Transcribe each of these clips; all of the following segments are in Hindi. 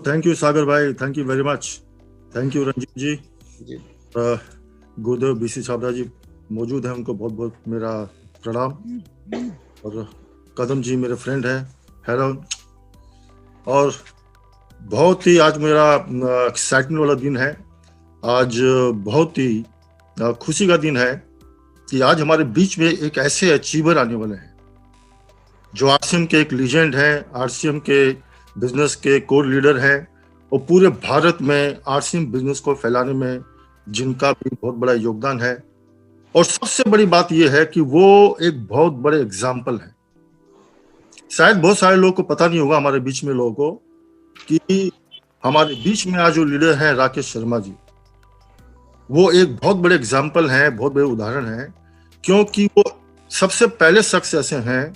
थैंक यू सागर भाई, thank you very much. Thank you Ranjeet ji. जी गुरुदेव बीसी छाबड़ा जी मौजूद हैं, उनको बहुत बहुत मेरा प्रणाम। और कदम जी मेरे फ्रेंड हैं, हेलो। और बहुत ही आज मेरा एक्साइटमेंट वाला दिन है। आज बहुत ही खुशी का दिन है कि आज हमारे बीच में एक ऐसे अचीवर आने वाले हैं जो आरसीएम के एक लीजेंड हैं, आरसीएम के बिजनेस के कोर लीडर हैं और पूरे भारत में आरसीएम बिजनेस को फैलाने में जिनका भी बहुत बड़ा योगदान है। और सबसे बड़ी बात यह है कि वो एक बहुत बड़े एग्जाम्पल है। शायद बहुत सारे लोगों को पता नहीं होगा, हमारे बीच में लोगों को, कि हमारे बीच में आज जो लीडर हैं राकेश शर्मा जी, वो एक बहुत बड़े एग्जाम्पल हैं, बहुत बड़े उदाहरण हैं, क्योंकि वो सबसे पहले शख्स ऐसे हैं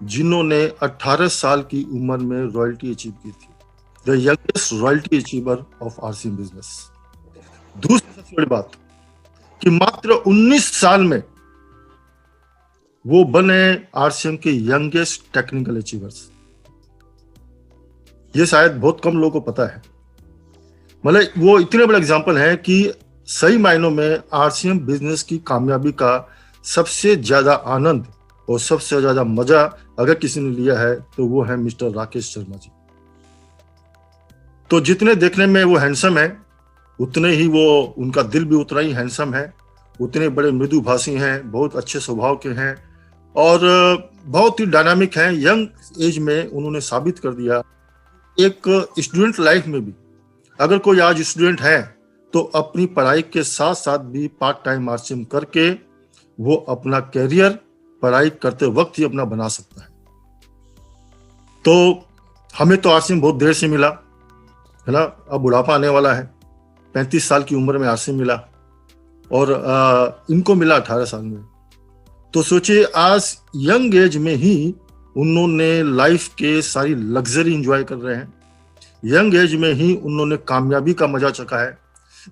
जिन्होंने 18 साल की उम्र में रॉयल्टी अचीव की थी, the youngest royalty achiever of RCM business. दूसरी सबसे बड़ी बात कि मात्र 19 साल में वो बने आरसीएम के यंगेस्ट टेक्निकल अचीवर्स। ये शायद बहुत कम लोगों को पता है। मतलब वो इतने बड़े एग्जाम्पल हैं कि सही मायनों में आरसीएम बिजनेस की कामयाबी का सबसे ज्यादा आनंद और सबसे ज्यादा मजा अगर किसी ने लिया है तो वो है मिस्टर राकेश शर्मा जी। तो जितने देखने में वो हैंडसम है, उतने ही वो उनका दिल भी उतना ही हैंडसम है, उतने बड़े मृदुभाषी हैं, बहुत अच्छे स्वभाव के हैं और बहुत ही डायनामिक हैं। यंग एज में उन्होंने साबित कर दिया। एक स्टूडेंट लाइफ में भी अगर कोई आज स्टूडेंट है तो अपनी पढ़ाई के साथ साथ भी पार्ट टाइम आरसीएम करके वो अपना कैरियर पढ़ाई करते वक्त ही अपना बना सकता है। तो हमें तो आरसीएम बहुत देर से मिला है ना, अब बुढ़ापा आने वाला है। 35 साल की उम्र में आरसीएम मिला और इनको मिला 18 साल में। तो सोचिए आज यंग एज में ही उन्होंने लाइफ के सारी लग्जरी एंजॉय कर रहे हैं, यंग एज में ही उन्होंने कामयाबी का मजा चखा है,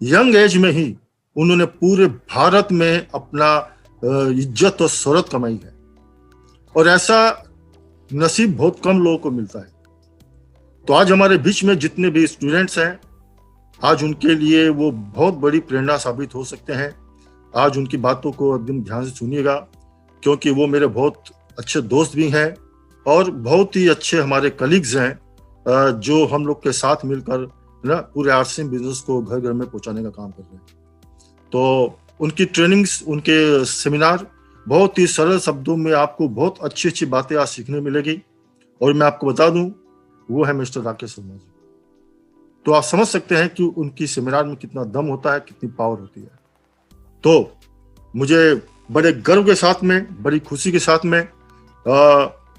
यंग एज में ही उन्होंने पूरे भारत में अपना इज्जत और शोहरत कमाई है। और ऐसा नसीब बहुत कम लोगों को मिलता है। तो आज हमारे बीच में जितने भी स्टूडेंट्स हैं, आज उनके लिए वो बहुत बड़ी प्रेरणा साबित हो सकते हैं। आज उनकी बातों को एकदम ध्यान से सुनिएगा, क्योंकि वो मेरे बहुत अच्छे दोस्त भी हैं और बहुत ही अच्छे हमारे कलीग्स हैं जो हम लोग के साथ मिलकर ना पूरे आरसीएम बिजनेस को घर घर में पहुंचाने का काम कर रहे हैं। तो उनकी ट्रेनिंग्स, उनके सेमिनार बहुत ही सरल शब्दों में आपको बहुत अच्छी अच्छी बातें आज सीखने मिलेगी। और मैं आपको बता दूं, वो है मिस्टर राकेश शर्मा जी। तो आप समझ सकते हैं कि उनकी सेमिनार में कितना दम होता है, कितनी पावर होती है। तो मुझे बड़े गर्व के साथ में, बड़ी खुशी के साथ में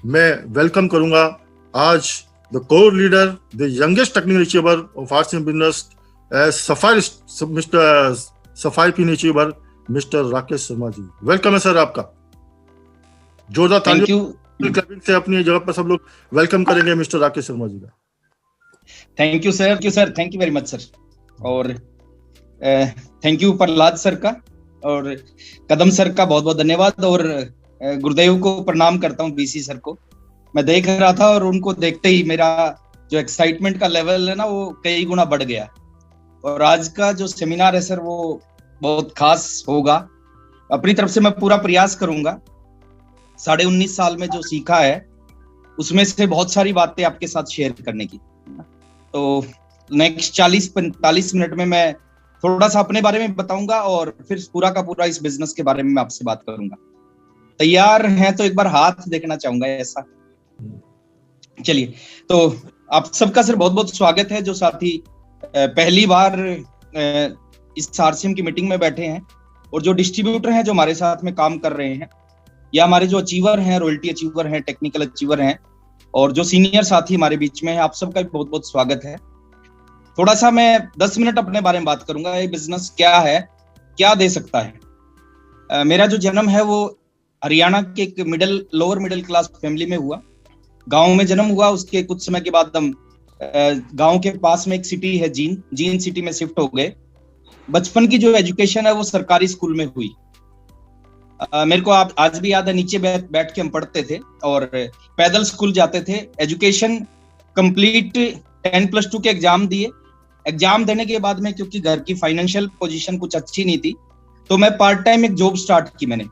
मैं वेलकम करूंगा आज the core leader, the youngest technical achiever of RCM business, mister sapphire pin achiever, mister Rakesh Sharma ji. Welcome है सर आपका। जोरदार तालियों क्लैपिंग से अपनी जगह पर सब लोग वेलकम करेंगे मिस्टर राकेश शर्मा जी का। Thank you sir, thank you very much sir. और थैंक यू प्रहलाद सर का और कदम सर का बहुत बहुत धन्यवाद। और गुरुदेव को प्रणाम करता हूँ, बीसी सर को। मैं देख रहा था और उनको देखते ही मेरा जो एक्साइटमेंट का लेवल है ना, वो कई गुना बढ़ गया। और आज का जो सेमिनार है सर, वो बहुत खास होगा। अपनी तरफ से मैं पूरा प्रयास करूंगा। 19.5 साल में जो सीखा है उसमें से बहुत सारी बातें आपके साथ शेयर करने की। तो नेक्स्ट 40-45 मिनट में मैं थोड़ा सा अपने बारे में बताऊंगा और फिर पूरा का पूरा इस बिजनेस के बारे में मैं आपसे बात करूंगा। तैयार हैं तो एक बार हाथ देखना चाहूंगा ऐसा। चलिए, तो आप सबका सर बहुत बहुत स्वागत है जो साथी पहली बार इस आरसीएम की मीटिंग में बैठे हैं, और जो डिस्ट्रीब्यूटर हैं जो हमारे साथ में काम कर रहे हैं, या हमारे जो अचीवर हैं, रॉयल्टी अचीवर हैं, टेक्निकल अचीवर हैं, और जो सीनियर साथी हमारे बीच में है, आप सबका भी बहुत बहुत स्वागत है। थोड़ा सा मैं 10 मिनट अपने बारे में बात करूंगा। ये बिजनेस क्या है, क्या दे सकता है। मेरा जो जन्म है वो हरियाणा के एक लोअर मिडिल क्लास फैमिली में हुआ। गांव में जन्म हुआ। उसके कुछ समय के बाद हम गांव के पास में एक सिटी है जीन सिटी में शिफ्ट हो गए। बचपन की जो एजुकेशन है वो सरकारी स्कूल में हुई। मेरे को आप आज भी याद है, नीचे बैठ के हम पढ़ते थे और पैदल स्कूल जाते थे। एजुकेशन कंप्लीट 10+2 के एग्जाम दिए। एग्जाम देने के बाद में क्योंकि घर की फाइनेंशियल पोजीशन कुछ अच्छी नहीं थी, तो मैं पार्ट टाइम एक जॉब स्टार्ट की मैंने।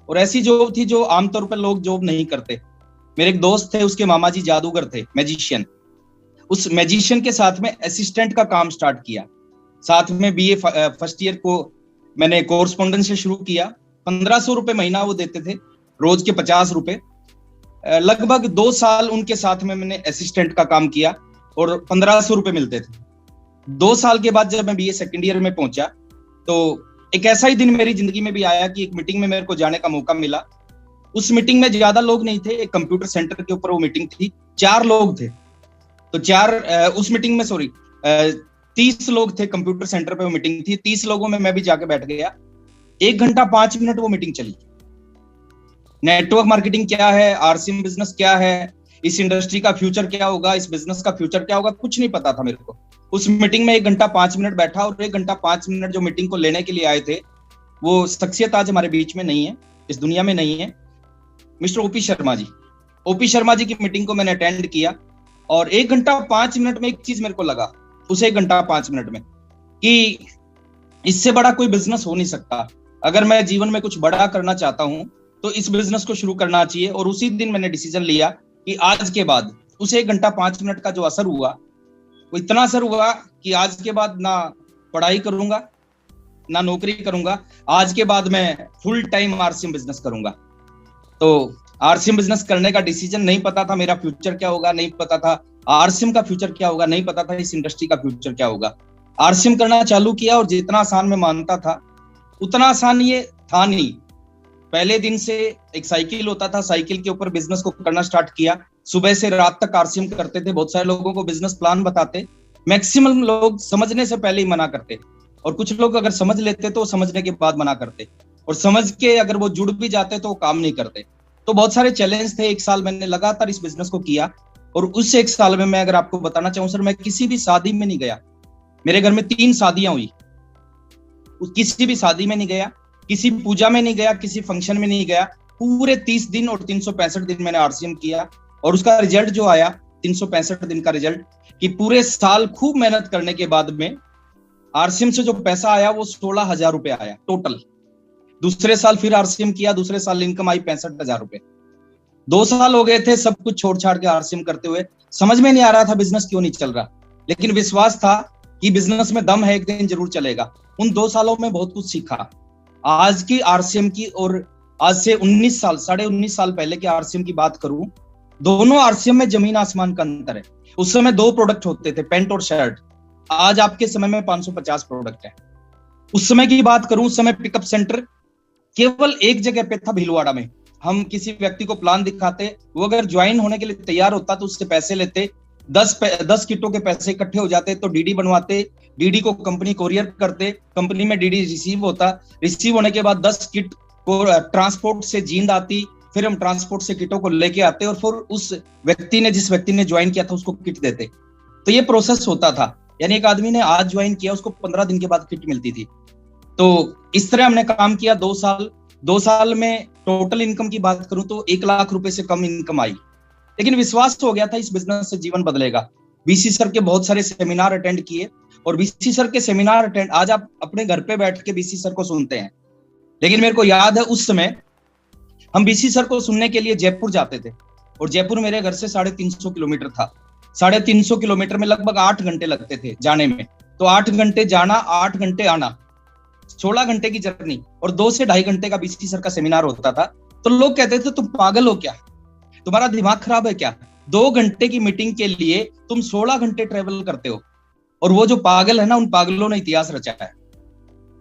और ऐसी जॉब थी जो आमतौर पर लोग जॉब नहीं करते। मेरे एक दोस्त थे, उसके मामा जी जादूगर थे, मैजिशियन। उस मैजिशियन के साथ में असिस्टेंट का काम स्टार्ट किया। साथ में बीए फर्स्ट ईयर को मैंने कोरस्पोंडेंस से शुरू किया। 1500 रुपए महीना वो देते थे, रोज के 50 रुपए। लगभग 2 साल उनके साथ में मैंने असिस्टेंट का काम किया और 1500 रुपए मिलते थे। 2 साल के बाद जब मैं बीए सेकेंड ईयर में पहुंचा, तो एक ऐसा ही दिन मेरी जिंदगी में भी आया कि एक मीटिंग में मेरे को जाने का मौका मिला। उस मीटिंग में ज्यादा लोग नहीं थे, एक कंप्यूटर सेंटर के ऊपर वो मीटिंग थी, 4 लोग थे। तो उस मीटिंग में 30 लोग थे, कंप्यूटर सेंटर पे वो मीटिंग थी। 30 लोगों में मैं भी जाके बैठ गया। 1 घंटा 5 मिनट वो मीटिंग चली। नेटवर्क मार्केटिंग क्या है, आरसीएम बिजनेस क्या है, इस इंडस्ट्री का फ्यूचर क्या होगा, इस बिजनेस का फ्यूचर क्या होगा, कुछ नहीं पता था मेरे को। उस मीटिंग में 1 घंटा 5 मिनट बैठा, और 1 घंटा 5 मिनट जो मीटिंग को लेने के लिए आए थे, वो शख्सियत आज हमारे बीच में नहीं है, इस दुनिया में नहीं है, mister OP Sharma ji. OP Sharma ji की मीटिंग को मैंने अटेंड किया, और 1 घंटा 5 मिनट में एक चीज मेरे को लगा, उस 1 घंटा 5 मिनट में, कि इससे बड़ा कोई बिजनेस हो नहीं सकता। अगर मैं जीवन में कुछ बड़ा करना चाहता हूं तो इस बिजनेस को शुरू करना चाहिए। और उसी दिन मैंने डिसीजन लिया कि आज के बाद उस 1 घंटा 5 मिनट का जो असर हुआ, वो इतना असर हुआ कि आज के बाद ना पढ़ाई करूंगा, ना नौकरी करूंगा। आज के बाद मैं फुल टाइम आरसीएम बिजनेस करूंगा। तो आरसीएम बिजनेस करने का डिसीजन, नहीं पता था मेरा फ्यूचर क्या होगा, नहीं पता था आरसीएम का फ्यूचर क्या होगा, नहीं पता था इस इंडस्ट्री का फ्यूचर क्या होगा। आरसीएम करना चालू किया, और जितना आसान मैं मानता था उतना आसान ये था नहीं। पहले दिन से एक साइकिल होता था, साइकिल के ऊपर बिजनेस को करना स्टार्ट किया। सुबह से रात तक आरसीएम करते थे। बहुत सारे लोगों को बिजनेस प्लान बताते, मैक्सिमम लोग समझने से पहले ही मना करते, और कुछ लोग अगर समझ लेते तो समझने के बाद मना करते, और समझ के अगर वो जुड़ भी जाते तो वो काम नहीं करते। तो बहुत सारे चैलेंज थे। 1 साल मैंने लगातार इस बिजनेस को किया, और उस 1 साल में मैं अगर आपको बताना चाहूँ सर, मैं किसी भी शादी में नहीं गया। मेरे घर में 3 शादियां हुई, किसी भी शादी में नहीं गया, किसी पूजा में नहीं गया, किसी फंक्शन में नहीं गया। पूरे 30 दिन और 365 दिन मैंने आरसीएम किया, और उसका रिजल्ट जो आया 365 दिन का रिजल्ट, कि पूरे साल खूब मेहनत करने के बाद में आरसीएम से जो पैसा आया वो 16,000 रुपए आया टोटल। दूसरे साल फिर आरसीएम किया, दूसरे साल इनकम आई 65,000 रुपए। 2 साल हो गए थे सब कुछ छोड़ छाड़ के आरसीएम करते हुए। समझ में नहीं आ रहा था बिजनेस क्यों नहीं चल रहा, लेकिन विश्वास था कि बिजनेस में दम है, एक दिन जरूर चलेगा। उन 2 सालों में बहुत कुछ सीखा। आज की आरसीएम की और आज से 19 साल, 19.5 साल पहले के आरसीएम की बात करूं, दोनों आरसीएम में जमीन आसमान का अंतर है। उस समय 2 प्रोडक्ट होते थे, पैंट और शर्ट। आज आपके समय में 550 प्रोडक्ट है। उस समय की बात करूं, उस समय पिकअप सेंटर केवल एक जगह पे था, भीलवाड़ा में। हम किसी व्यक्ति को प्लान दिखाते, वो अगर ज्वाइन होने के लिए तैयार होता तो उससे पैसे लेते। 10 किटों के पैसे इकट्ठे हो जाते तो डीडी बनवाते, डीडी को कंपनी कोरियर करते, कंपनी में डीडी रिसीव होता। रिसीव होने के बाद 10 किट को ट्रांसपोर्ट से जींद आती, फिर हम ट्रांसपोर्ट से किटों को लेके आते, और फिर उस व्यक्ति ने, जिस व्यक्ति ने ज्वाइन किया था, उसको किट देते। तो ये प्रोसेस होता था। यानी एक आदमी ने आज ज्वाइन किया, उसको 15 दिन के बाद किट मिलती थी। तो इस तरह हमने काम किया 2 साल। 2 साल में टोटल इनकम की बात करूं तो 1 लाख रुपए से कम इनकम आई, लेकिन विश्वास हो गया था इस बिजनेस से जीवन बदलेगा। बीसी सर के बहुत सारे सेमिनार अटेंड किए, और बीसी सर के सेमिनार अटेंड, आज आप अपने घर पे बैठ के बीसी सर को सुनते हैं, लेकिन मेरे को याद है उस समय हम बीसी सर को सुनने के लिए जयपुर जाते थे, और जयपुर मेरे घर से 350 किलोमीटर था। 350 किलोमीटर में लगभग 8 घंटे लगते थे जाने में। तो 8 घंटे जाना, 8 घंटे आना, 16 घंटे की जर्नी, और 2 से 2.5 घंटे का बीसी सर का सेमिनार होता था। तो लोग कहते थे तुम पागल हो क्या, तुम्हारा दिमाग खराब है क्या, 2 घंटे की मीटिंग के लिए तुम 16 घंटे ट्रेवल करते हो। और वो जो पागल है ना, उन पागलों ने इतिहास रचा है।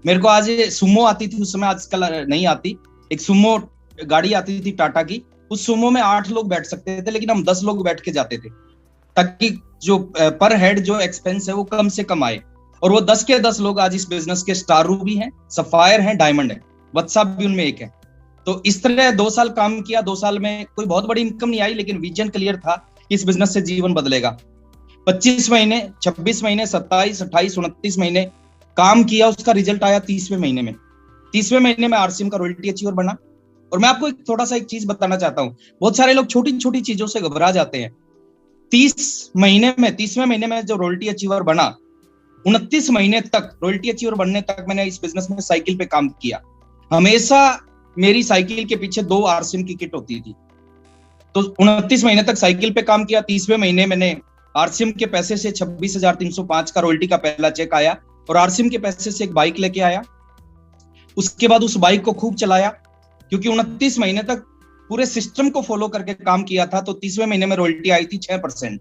मेरे को आज सुमो आती थी, उस समय, आजकल नहीं आती, एक सुमो गाड़ी आती थी टाटा की। उस सुमो में 8 लोग बैठ सकते थे, लेकिन हम 10 लोग बैठ के जाते थे, ताकि जो पर हेड जो एक्सपेंस है वो कम से कम आए। और वो 10 के 10 लोग आज इस बिजनेस के स्टार रूबी हैं, सफायर हैं, डायमंड है, वत्सअप भी उनमें एक है। तो इस तरह 2 साल काम किया। 2 साल में कोई बहुत बड़ी इनकम नहीं आई, लेकिन विजन क्लियर था कि इस बिजनेस से जीवन बदलेगा। 25 महीने, 26 महीने, 27, 28, 29 महीने काम किया, उसका रिजल्ट आया 30वें महीने में। 30वें महीने में आरसीएम का रॉयल्टी अचीवर बना। और मैं आपको थोड़ा सा एक चीज बताना चाहता हूँ, बहुत सारे लोग छोटी छोटी चीजों से घबरा जाते हैं। 30वें महीने में जो रॉयल्टी अचीवर बना, 29 महीने तक रॉयल्टी अचीवर बनने तक मैंने इस बिजनेस में साइकिल पे काम किया। हमेशा मेरी साइकिल के पीछे 2 आरसीएम की किट होती थी। तो 29 महीने तक साइकिल पे काम किया। 30वें महीने मैंने आरसीएम के पैसे से 26,305 का रॉयल्टी का पहला चेक आया और आरसीएम के पैसे से एक बाइक लेके आया। उसके बाद उस बाइक को खूब चलाया, क्योंकि 29 महीने तक पूरे सिस्टम को फॉलो करके काम किया था। तो 30वें महीने में रॉयल्टी आई थी 6%,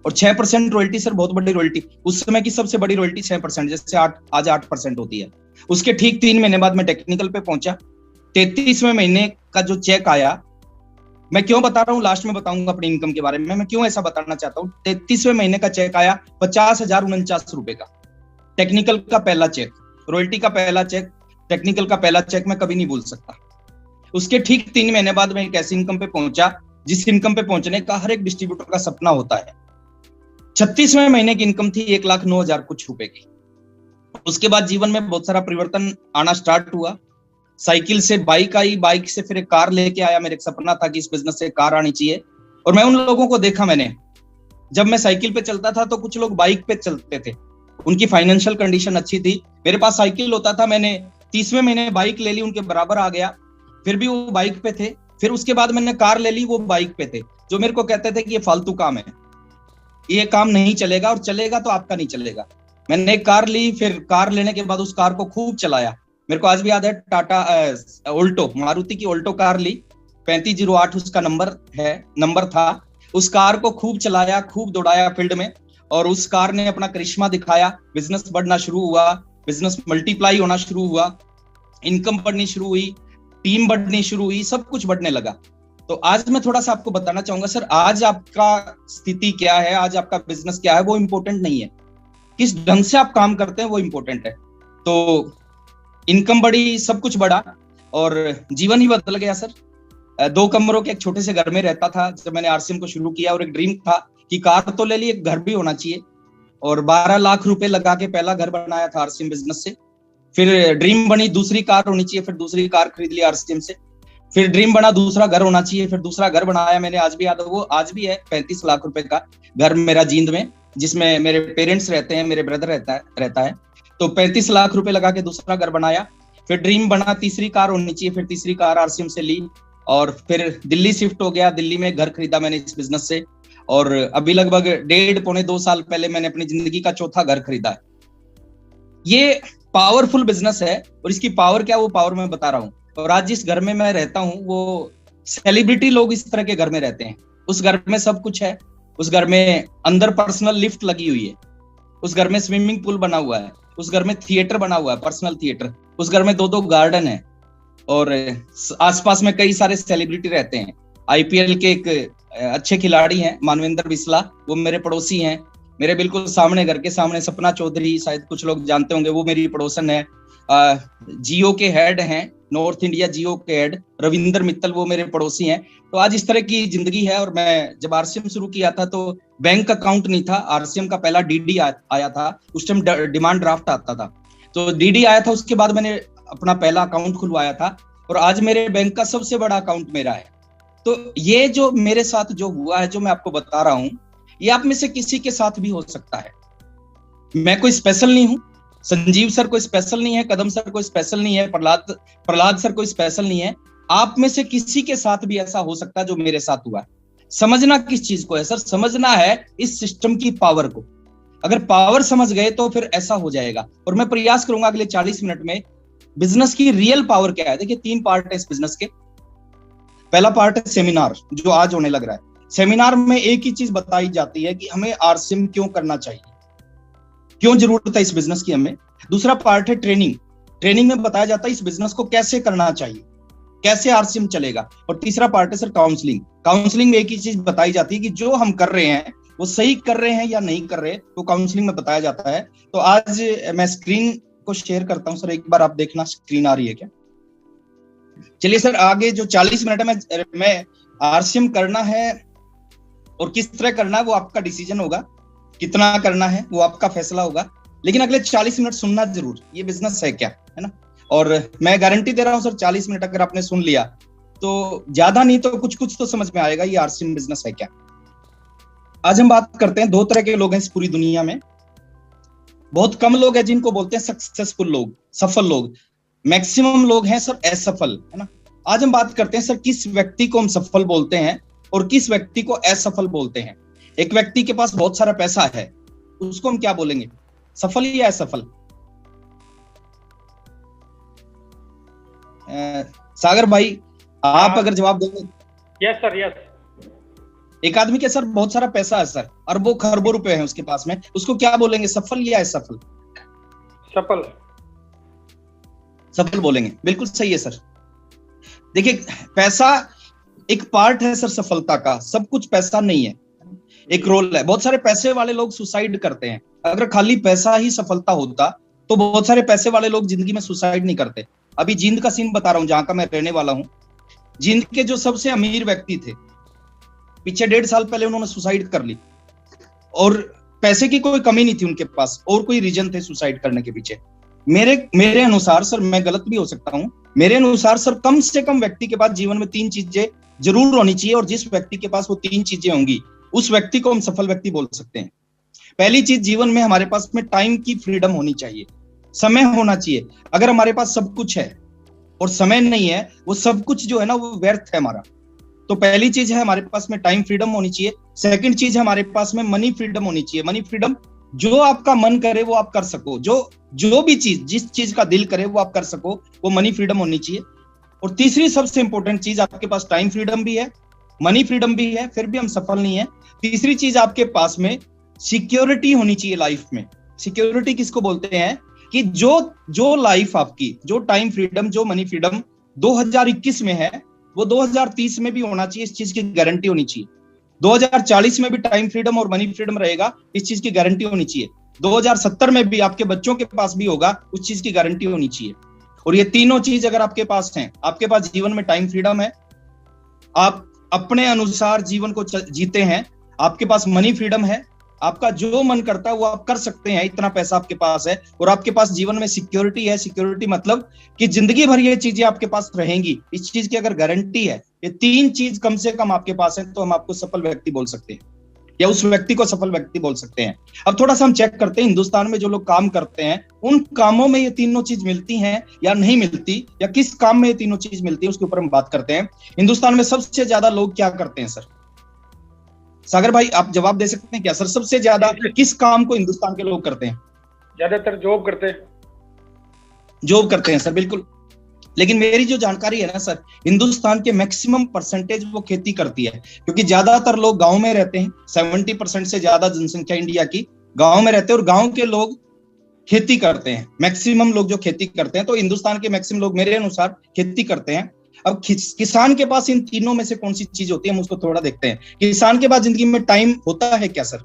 और 6% रॉयल्टी सर बहुत बड़ी रॉयल्टी, उस समय की सबसे बड़ी रॉयल्टी 6%, जैसे आज 8% होती है। उसके ठीक 3 महीने बाद मैं टेक्निकल पे पहुंचा। 33वें महीने का जो चेक आया, मैं क्यों बता रहा हूँ लास्ट में बताऊंगा अपनी इनकम के बारे में, मैं क्यों ऐसा बताना चाहता हूँ। 33वें महीने का चेक आया 50,049 रुपए का, टेक्निकल का पहला चेक, रॉयल्टी का पहला चेक, टेक्निकल का पहला चेक मैं कभी नहीं भूल सकता। उसके ठीक 3 महीने बाद मैं एक ऐसी इनकम पे पहुंचा जिस इनकम पे पहुंचने का हर एक डिस्ट्रीब्यूटर का सपना होता है। 36वें महीने की इनकम थी 1,09,000 कुछ रुपए की। उसके बाद जीवन में बहुत सारा परिवर्तन आना स्टार्ट हुआ। साइकिल से बाइक आई, बाइक से फिर एक कार लेके आया। मेरा एक सपना था कि इस बिजनेस से कार आनी चाहिए, और मैं उन लोगों को देखा, मैंने जब मैं साइकिल पे चलता था तो कुछ लोग बाइक पे चलते थे, उनकी फाइनेंशियल कंडीशन अच्छी थी। मेरे पास साइकिल होता था, मैंने 30वें महीने बाइक ले ली, उनके बराबर आ गया, फिर भी वो बाइक पे थे। फिर उसके बाद मैंने कार ले ली, वो बाइक पे थे, जो मेरे को कहते थे कि ये फालतू काम है, ये काम नहीं चलेगा, और चलेगा तो आपका नहीं चलेगा। मैंने एक कार ली, फिर कार लेने के बाद उस कार को खूब चलाया। मेरे को आज भी याद है, टाटा ऑल्टो, मारुति की ऑल्टो कार ली, 3508 उसका नंबर था। उस कार को खूब चलाया, खूब दौड़ाया फील्ड में, और उस कार ने अपना करिश्मा दिखाया। बिजनेस बढ़ना शुरू हुआ, बिजनेस मल्टीप्लाई होना शुरू हुआ, इनकम बढ़नी शुरू हुई, टीम बढ़नी शुरू हुई, सब कुछ बढ़ने लगा। तो आज मैं थोड़ा सा आपको बताना चाहूंगा सर, आज आपका स्थिति क्या है, आज आपका बिजनेस क्या है, वो इंपॉर्टेंट नहीं है, किस ढंग से आप काम करते हैं वो इंपॉर्टेंट है। तो इनकम बढ़ी, सब कुछ बढ़ा, और जीवन ही बदल गया सर। 2 कमरों के एक छोटे से घर में रहता था जब मैंने आरसीएम को शुरू किया, और एक ड्रीम था कि कार तो ले ली, एक घर भी होना चाहिए, और 12 लाख रुपए लगा के पहला घर बनाया था आरसीएम बिजनेस से। फिर ड्रीम बनी दूसरी कार होनी चाहिए, फिर दूसरी कार खरीद ली आरसीएम से। फिर ड्रीम बना दूसरा घर होना चाहिए, फिर दूसरा घर बनाया मैंने, आज भी याद है, वो आज भी है 35 लाख रुपए का घर मेरा जींद में, जिसमें मेरे पेरेंट्स रहते हैं, मेरे ब्रदर रहता है। तो 35 लाख रुपए लगा के दूसरा घर बनाया। फिर ड्रीम बना तीसरी कार होनी चाहिए, फिर तीसरी कार आरसीएम से ली, और फिर दिल्ली शिफ्ट हो गया, दिल्ली में घर खरीदा मैंने इस बिजनेस से, और अभी लगभग 1.5-2 साल पहले मैंने अपनी जिंदगी का चौथा घर खरीदा है। ये पावरफुल बिजनेस है, और इसकी पावर क्या, वो पावर मैं बता रहा हूँ। और आज जिस घर में मैं रहता हूँ, वो सेलिब्रिटी लोग इस तरह के घर में रहते हैं। उस घर में सब कुछ है, उस घर में अंदर पर्सनल लिफ्ट लगी हुई है, उस घर में स्विमिंग पूल बना हुआ है, उस घर में थिएटर बना हुआ है, पर्सनल थिएटर, उस घर में 2 गार्डन है, और आसपास में कई सारे सेलिब्रिटी रहते हैं। आईपीएल के एक अच्छे खिलाड़ी हैं मानवेंद्र बिस्ला, वो मेरे पड़ोसी हैं। मेरे बिल्कुल सामने, घर के सामने सपना चौधरी, शायद कुछ लोग जानते होंगे, वो मेरी पड़ोसन है। जियो के हेड हैं, नॉर्थ इंडिया जियो के हेड रविंदर मित्तल, वो मेरे पड़ोसी हैं। तो आज इस तरह की जिंदगी है। और मैं जब आरसीएम शुरू किया था तो बैंक अकाउंट नहीं था, आरसीएम का पहला डीडी आया था, उस टाइम डिमांड ड्राफ्ट आता था, तो डीडी आया था, उसके बाद मैंने अपना पहला अकाउंट खुलवाया था, और आज मेरे बैंक का सबसे बड़ा अकाउंट मेरा है। तो ये जो मेरे साथ जो हुआ है, जो मैं आपको बता रहा हूँ, ये आप में से किसी के साथ भी हो सकता है। मैं कोई स्पेशल नहीं हूं, संजीव सर कोई स्पेशल नहीं है, कदम सर कोई स्पेशल नहीं है, प्रहलाद सर कोई स्पेशल नहीं है। आप में से किसी के साथ भी ऐसा हो सकता है जो मेरे साथ हुआ है। समझना किस चीज को है सर, समझना है इस सिस्टम की पावर को। अगर पावर समझ गए तो फिर ऐसा हो जाएगा। और मैं प्रयास करूंगा अगले 40 मिनट में बिजनेस की रियल पावर क्या है। देखिए 3 पार्ट है इस बिजनेस के। पहला पार्ट है सेमिनार, जो आज होने लग रहा है। सेमिनार में एक ही चीज बताई जाती है कि हमें आरसीएम क्यों करना चाहिए, क्यों जरूरत है इस बिजनेस की हमें। दूसरा पार्ट है ट्रेनिंग, ट्रेनिंग में बताया जाता है इस बिजनेस को कैसे करना चाहिए, कैसे आरसीएम चलेगा। और तीसरा पार्ट है सर काउंसलिंग, काउंसलिंग में एक ही चीज बताई जाती है कि जो हम कर रहे हैं वो सही कर रहे हैं या नहीं कर रहे, तो काउंसलिंग में बताया जाता है। तो आज मैं स्क्रीन को शेयर करता हूं सर, एक बार आप देखना स्क्रीन आ रही है क्या। चलिए सर, आगे जो 40 मिनट में आरसीएम करना है और किस तरह करना है वो आपका डिसीजन होगा, कितना करना है वो आपका फैसला होगा, लेकिन अगले 40 मिनट सुनना जरूर, ये बिजनेस है क्या, है ना। और मैं गारंटी दे रहा हूं सर, 40 मिनट अगर आपने सुन लिया तो ज्यादा नहीं तो कुछ कुछ तो समझ में आएगा ये आरसीएम बिजनेस है क्या। आज हम बात करते हैं, दो तरह के लोग हैं इस पूरी दुनिया में। बहुत कम लोग हैं जिनको बोलते हैं सक्सेसफुल लोग, सफल लोग। मैक्सिमम लोग हैं सर असफल, है ना। आज हम बात करते हैं सर किस व्यक्ति को हम सफल बोलते हैं और किस व्यक्ति को असफल बोलते हैं। एक व्यक्ति के पास बहुत सारा पैसा है, उसको हम क्या बोलेंगे, सफल या असफल? सागर भाई आप अगर जवाब देंगे। Yes sir, yes. एक आदमी के सर बहुत सारा पैसा है सर, अरबों खरबों रुपए हैं उसके पास में, उसको क्या बोलेंगे, सफल या असफल? सफल। सफल बोलेंगे, बिल्कुल सही है सर। देखिए, पैसा एक पार्ट है सर सफलता का, सब कुछ पैसा नहीं है, एक रोल है। बहुत सारे पैसे वाले लोग सुसाइड करते हैं। अगर खाली पैसा ही सफलता होता तो बहुत सारे पैसे वाले लोग जिंदगी में सुसाइड नहीं करते। अभी जींद का सीन बता रहा हूं, जहां का मैं रहने वाला हूं। जींद के जो सबसे अमीर व्यक्ति थे, पीछे 1.5 साल पहले उन्होंने सुसाइड कर ली, और पैसे की कोई कमी नहीं थी उनके पास, और कोई रीजन थे सुसाइड करने के पीछे। मेरे अनुसार सर, मैं गलत भी हो सकता हूं, मेरे अनुसार सर कम से कम व्यक्ति के पास जीवन में 3 चीजें जरूर होनी चाहिए, और जिस व्यक्ति के पास वो 3 चीजें होंगी उस व्यक्ति को हम सफल व्यक्ति बोल सकते हैं। पहली चीज, जीवन में हमारे पास में टाइम की फ्रीडम होनी चाहिए, समय होना चाहिए। अगर हमारे पास सब कुछ है और समय नहीं है, वो सब कुछ जो है ना वो व्यर्थ है हमारा। तो पहली चीज है हमारे पास में टाइम फ्रीडम होनी चाहिए। सेकंड चीज है हमारे पास में मनी फ्रीडम होनी चाहिए। मनी फ्रीडम, जो आपका मन करे वो आप कर सको, जो भी चीज, जिस चीज का दिल करे वो आप कर सको, वो मनी फ्रीडम होनी चाहिए। और तीसरी सबसे इंपॉर्टेंट चीज, आपके पास टाइम फ्रीडम भी है, मनी फ्रीडम भी है, फिर भी हम सफल नहीं है। तीसरी चीज, आपके पास में सिक्योरिटी होनी चाहिए लाइफ में। सिक्योरिटी किसको बोलते हैं कि जो लाइफ आपकी, जो टाइम फ्रीडम, जो मनी फ्रीडम 2021 में है, वो 2030 में भी होना चाहिए, इस चीज की गारंटी होनी चाहिए। 2040 में भी टाइम फ्रीडम और मनी फ्रीडम रहेगा, इस चीज की गारंटी होनी चाहिए। 2070 में भी आपके बच्चों के पास भी होगा, उस चीज की गारंटी होनी चाहिए। और ये तीनों चीज अगर आपके पास हैं, आपके पास जीवन में टाइम फ्रीडम है, आप अपने अनुसार जीवन को जीते हैं, आपके पास मनी फ्रीडम है, आपका जो मन करता है वो आप कर सकते हैं, इतना पैसा आपके पास है, और आपके पास जीवन में सिक्योरिटी है। सिक्योरिटी मतलब कि जिंदगी भर ये चीजें आपके पास रहेंगी, इस चीज की अगर गारंटी है, ये 3 चीज कम से कम आपके पास है, तो हम आपको सफल व्यक्ति बोल सकते हैं, या उस व्यक्ति को सफल व्यक्ति बोल सकते हैं। अब थोड़ा सा हम चेक करते हैं, हिंदुस्तान में जो लोग काम करते हैं, उन कामों में ये तीनों चीज मिलती हैं या नहीं मिलती, या किस काम में ये तीनों चीज मिलती है, उसके ऊपर हम बात करते हैं। हिंदुस्तान में सबसे ज्यादा लोग क्या करते हैं सर? सागर भाई आप जवाब दे सकते हैं क्या सर, सबसे ज्यादा किस काम को हिंदुस्तान के लोग करते हैं? ज्यादातर जॉब करते हैं। जॉब करते हैं सर, बिल्कुल। लेकिन मेरी जो जानकारी है ना सर, हिंदुस्तान के मैक्सिमम परसेंटेज वो खेती करती है, क्योंकि ज्यादातर लोग गांव में रहते हैं। 70% से ज्यादा जनसंख्या इंडिया की गांव में रहते हैं, और गांव के लोग खेती करते हैं। मैक्सिमम लोग जो खेती करते हैं, तो हिंदुस्तान के मैक्सिमम लोग मेरे अनुसार खेती करते हैं। अब किसान के पास इन तीनों में से कौन सी चीज होती है, हम उसको थोड़ा देखते हैं। किसान के पास जिंदगी में टाइम होता है क्या सर?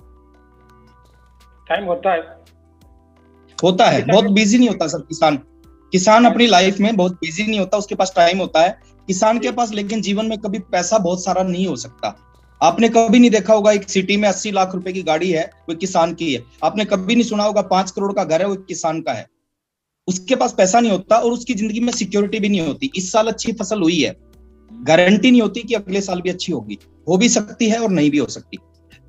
टाइम होता है, बहुत बिजी नहीं होता सर। किसान अपनी लाइफ में बहुत बिजी नहीं होता, उसके पास टाइम होता है किसान के पास। लेकिन जीवन में कभी पैसा बहुत सारा नहीं हो सकता। आपने कभी नहीं देखा होगा एक सिटी में 80 लाख रुपए की गाड़ी है, वो किसान की है। आपने कभी नहीं सुना होगा 5 करोड़ का घर है, वो किसान का है। उसके पास पैसा नहीं होता, और उसकी जिंदगी में सिक्योरिटी भी नहीं होती। इस साल अच्छी फसल हुई है, गारंटी नहीं होती कि अगले साल भी अच्छी होगी, हो भी सकती है और नहीं भी हो सकती।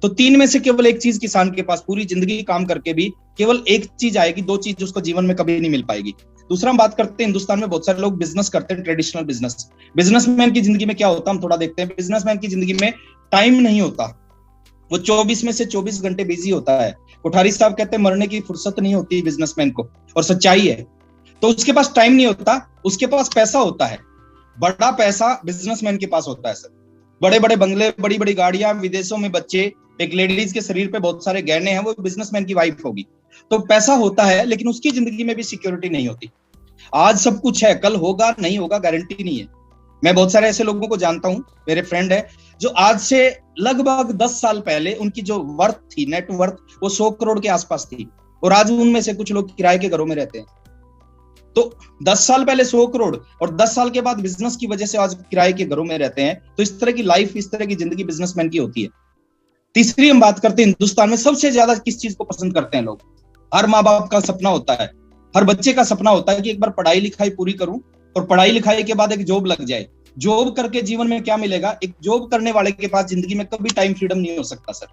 तो 3 में से केवल एक चीज किसान के पास, पूरी जिंदगी काम करके भी केवल एक चीज आएगी, 2 चीज उसको जीवन में कभी नहीं मिल पाएगी। दूसरा हम बात करते हैं, हिंदुस्तान में बहुत सारे लोग बिजनेस करते हैं, ट्रेडिशनल बिजनेस। बिजनेसमैन की जिंदगी में क्या होता है हम थोड़ा देखते हैं। बिजनेसमैन की जिंदगी में टाइम नहीं होता, वो 24 में से 24 घंटे बिजी होता है। कोठारी साहब कहते हैं मरने की फुर्सत नहीं होती बिजनेसमैन को, और सच्चाई है। तो उसके पास टाइम नहीं होता, उसके पास पैसा होता है, बड़ा पैसा बिजनेसमैन के पास होता है सर। बड़े बड़े बंगले, बड़ी बड़ी गाड़ियां, विदेशों में बच्चे, एक लेडीज के शरीर पे बहुत सारे गहने हैं, वो बिजनेसमैन की वाइफ होगी। तो पैसा होता है, लेकिन उसकी जिंदगी में भी सिक्योरिटी नहीं होती। आज सब कुछ है, कल होगा नहीं होगा गारंटी नहीं है। मैं बहुत सारे ऐसे लोगों को जानता हूं, मेरे फ्रेंड है, जो आज से लगभग 10 साल पहले उनकी जो वर्थ थी, नेट वर्थ, वो 100 करोड़ के आसपास थी, और आज उनमें से कुछ लोग किराए के घरों में रहते हैं। तो 10 साल पहले 100 करोड़ और 10 साल के बाद बिजनेस की वजह से आज किराए के घरों में रहते हैं। तो इस तरह की लाइफ, इस तरह की जिंदगी बिजनेसमैन की होती है। तीसरी हम बात करते हैं, हिंदुस्तान में सबसे ज्यादा किस चीज को पसंद करते हैं लोग? हर माँ बाप का सपना होता है, हर बच्चे का सपना होता है कि एक बार पढ़ाई लिखाई पूरी करूं, और पढ़ाई लिखाई के बाद एक जॉब लग जाए। जॉब करके जीवन में क्या मिलेगा? एक जॉब करने वाले के पास जिंदगी में कभी टाइम फ्रीडम नहीं हो सकता सर।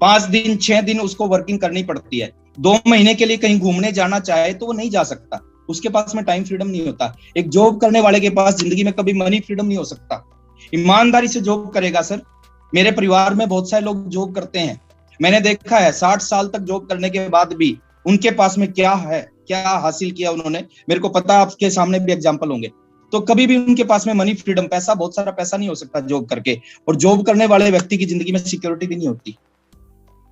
5 दिन 6 दिन उसको वर्किंग करनी पड़ती है। 2 महीने के लिए कहीं घूमने जाना चाहे तो वो नहीं जा सकता, उसके पास में टाइम फ्रीडम नहीं होता। एक जॉब करने वाले के पास जिंदगी में कभी मनी फ्रीडम नहीं हो सकता। ईमानदारी से जॉब करेगा सर। मेरे परिवार में बहुत सारे लोग जॉब करते हैं, मैंने देखा है 60 साल तक जॉब करने के बाद भी उनके पास में क्या है, क्या हासिल किया उन्होंने, मेरे को पता, आपके सामने भी एग्जाम्पल होंगे। तो कभी भी उनके पास में मनी फ्रीडम, पैसा, बहुत सारा पैसा नहीं हो सकता जॉब करके। और जॉब करने वाले व्यक्ति की जिंदगी में सिक्योरिटी भी नहीं होती।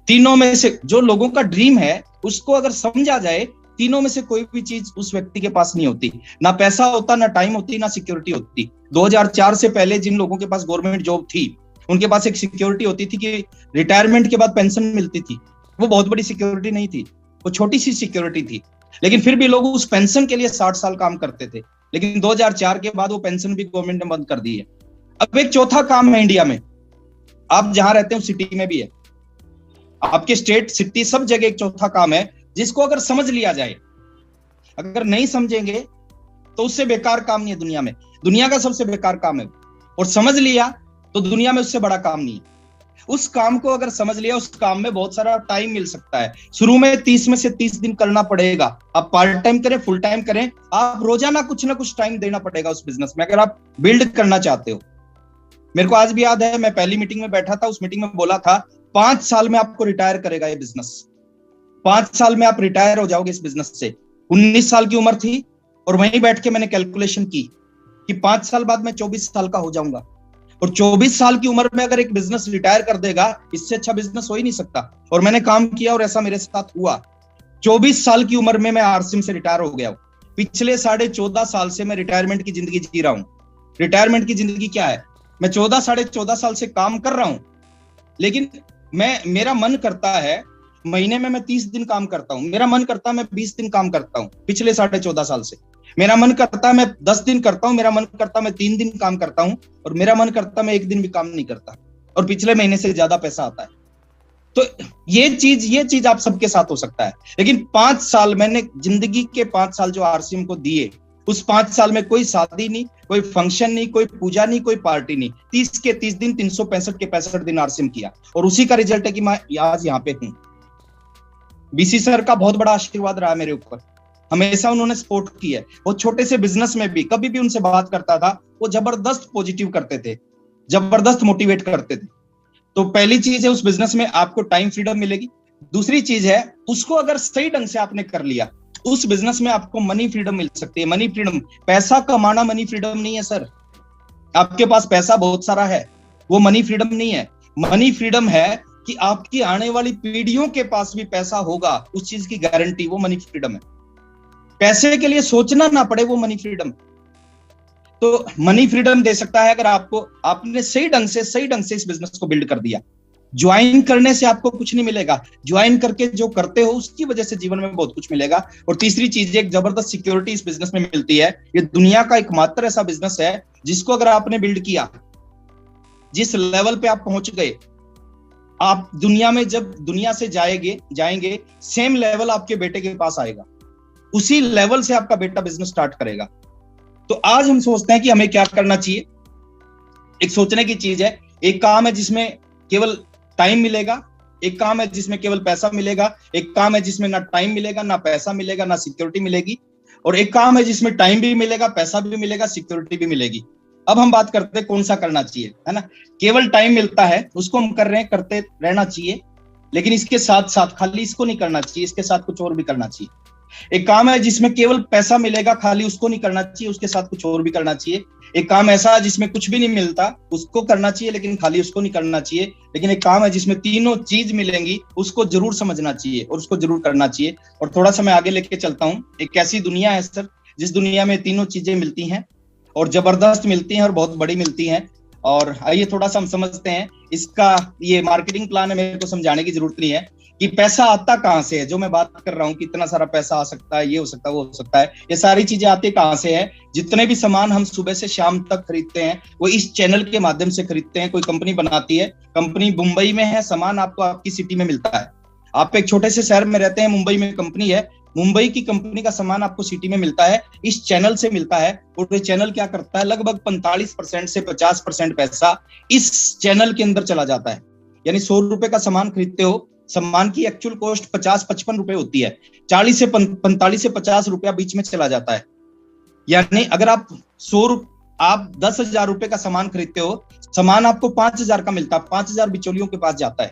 तीनों में से जो लोगों का ड्रीम है उसको अगर समझा जाए, तीनों में से कोई भी चीज उस व्यक्ति के पास नहीं होती। ना पैसा होता, ना टाइम होती, ना सिक्योरिटी होती। 2004 से पहले जिन लोगों के पास गवर्नमेंट जॉब थी, उनके पास एक सिक्योरिटी होती थी कि रिटायरमेंट के बाद पेंशन मिलती थी। वो बहुत बड़ी सिक्योरिटी नहीं थी, वो छोटी सी सिक्योरिटी थी, लेकिन फिर भी लोग उस पेंशन के लिए 60 साल काम करते थे। लेकिन 2004 के बाद वो पेंशन भी गवर्नमेंट ने बंद कर दी है। अब एक चौथा काम है इंडिया में, आप जहां रहते हो सिटी में भी है, आपके स्टेट, सिटी, सब जगह एक चौथा काम है जिसको अगर समझ लिया जाए, अगर नहीं समझेंगे तो उससे बेकार काम नहीं है दुनिया में। दुनिया का सबसे बेकार काम है, और समझ लिया तो दुनिया में उससे बड़ा काम नहीं है। उस काम को अगर समझ लिया, उस काम में बहुत सारा टाइम मिल सकता है। शुरू में 30 में से 30 दिन करना पड़ेगा। आप पार्ट टाइम करें, फुल टाइम करें, आप रोजाना कुछ ना कुछ टाइम देना पड़ेगा उस बिजनेस में, अगर आप बिल्ड करना चाहते हो। मेरे को आज भी याद है, मैं पहली मीटिंग में बैठा था, उस मीटिंग में बोला था 5 साल में आपको रिटायर करेगा ये बिजनेस। 5 साल में आप रिटायर हो जाओगे इस बिजनेस से। 19 साल की उम्र थी और वहीं बैठ के मैंने कैलकुलेशन की कि 5 साल बाद मैं 24 साल का हो जाऊंगा। और 24 साल की उम्र में अगर एक बिजनेस रिटायर कर देगा, इससे अच्छा बिजनेस हो ही नहीं सकता। और मैंने काम किया और ऐसा मेरे साथ हुआ। 24 साल की उम्र में मैं आरसीएम से रिटायर हो गया हूं। पिछले 14.5 साल से मैं रिटायरमेंट की जिंदगी जी रहा हूं। रिटायरमेंट की जिंदगी क्या है? मैं 14-14.5 साल से काम कर रहा हूं, लेकिन मेरा मन करता है महीने में मैं 30 दिन काम करता हूं, मेरा मन करता है मैं 20 दिन काम करता हूं। पिछले 14.5 साल से मेरा मन करता है मैं 10 दिन करता हूं, मेरा मन करता है मैं 3 दिन काम करता हूं, और मेरा मन करता है मैं 1 दिन भी काम नहीं करता, और पिछले महीने से ज्यादा पैसा आता है। तो ये चीज आप सबके साथ हो सकता है। लेकिन 5 साल मैंने जिंदगी के 5 साल जो आरसीएम को दिए, उस 5 साल में कोई शादी नहीं, कोई फंक्शन नहीं, कोई पूजा नहीं, कोई पार्टी नहीं। 30 के 30 दिन, 365 के 65 दिन आरसीएम किया, और उसी का रिजल्ट है कि मैं आज यहाँ पे हूं। बीसी सर का बहुत बड़ा आशीर्वाद रहा मेरे ऊपर, हमेशा उन्होंने सपोर्ट किया है। वो छोटे से बिजनेस में भी कभी भी उनसे बात करता था, वो जबरदस्त पॉजिटिव करते थे, जबरदस्त मोटिवेट करते थे। तो पहली चीज है, उस बिजनेस में आपको टाइम फ्रीडम मिलेगी। दूसरी चीज है, उसको अगर सही ढंग से आपने कर लिया, उस बिजनेस में आपको मनी फ्रीडम मिल सकती है। मनी फ्रीडम, पैसा कमाना मनी फ्रीडम नहीं है सर। आपके पास पैसा बहुत सारा है, वो मनी फ्रीडम नहीं है। मनी फ्रीडम है कि आपकी आने वाली पीढ़ियों के पास भी पैसा होगा, उस चीज की गारंटी, वो मनी फ्रीडम है। पैसे के लिए सोचना ना पड़े, वो मनी फ्रीडम। तो मनी फ्रीडम दे सकता है अगर आपने सही ढंग से इस बिजनेस को बिल्ड कर दिया। ज्वाइन करने से आपको कुछ नहीं मिलेगा, ज्वाइन करके जो करते हो उसकी वजह से जीवन में बहुत कुछ मिलेगा। और तीसरी चीज, एक जबरदस्त सिक्योरिटी इस बिजनेस में मिलती है। ये दुनिया का एकमात्र ऐसा बिजनेस है जिसको अगर आपने बिल्ड किया, जिस लेवल पे आप पहुंच गए, आप दुनिया में जब दुनिया से जाएंगे, सेम लेवल आपके बेटे के पास आएगा, उसी लेवल से आपका बेटा बिजनेस स्टार्ट करेगा। तो आज हम सोचते हैं कि हमें क्या करना चाहिए। एक सोचने की चीज है। एक काम है जिसमें केवल टाइम मिलेगा, एक काम है जिसमें केवल पैसा मिलेगा, एक काम है जिसमें ना टाइम मिलेगा, ना पैसा मिलेगा, ना सिक्योरिटी मिलेगी, और एक काम है जिसमें टाइम भी मिलेगा, पैसा भी मिलेगा, सिक्योरिटी भी मिलेगी। अब हम बात करते हैं कौन सा करना चाहिए, है ना। केवल टाइम मिलता है, उसको हम कर रहे हैं, करते रहना चाहिए, लेकिन इसके साथ साथ खाली इसको नहीं करना चाहिए, इसके साथ कुछ और भी करना चाहिए। एक काम है जिसमें केवल पैसा मिलेगा, खाली उसको नहीं करना चाहिए, उसके साथ कुछ और भी करना चाहिए। एक काम ऐसा है जिसमें कुछ भी नहीं मिलता, उसको करना चाहिए, लेकिन खाली उसको नहीं करना चाहिए। लेकिन एक काम है जिसमें तीनों चीज मिलेंगी, उसको जरूर समझना चाहिए और उसको जरूर करना चाहिए। और थोड़ा सा मैं आगे लेके चलता हूँ। एक ऐसी दुनिया है सर जिस दुनिया में तीनों चीजें मिलती हैं, और जबरदस्त मिलती हैं, और बहुत बड़ी मिलती हैं। और आइए थोड़ा सा हम समझते हैं इसका। ये मार्केटिंग प्लान है, मेरे को समझाने की जरूरत नहीं है कि पैसा आता कहां से है। जो मैं बात कर रहा हूँ कि इतना सारा पैसा आ सकता है, ये हो सकता है, वो हो सकता है, ये सारी चीजें आती कहां से है। जितने भी सामान हम सुबह से शाम तक खरीदते हैं, वो इस चैनल के माध्यम से खरीदते हैं। कोई कंपनी बनाती है, कंपनी मुंबई में है, सामान आपको आपकी सिटी में मिलता है। आप एक छोटे से शहर में रहते हैं, मुंबई में कंपनी है, मुंबई की कंपनी का सामान आपको सिटी में मिलता है, इस चैनल से मिलता है। और ये चैनल क्या करता है, लगभग 45% से 50% पैसा इस चैनल के अंदर चला जाता है। यानी 100 रुपए का सामान खरीदते हो, सामान की एक्चुअल कॉस्ट 50-55 रुपए होती है, 40 से 45 से 50 रुपया बीच में चला जाता है। यानी अगर आप 10,000 रुपए का सामान खरीदते हो, सामान आपको 5,000 का मिलता है, 5,000 बिचौलियों के पास जाता है।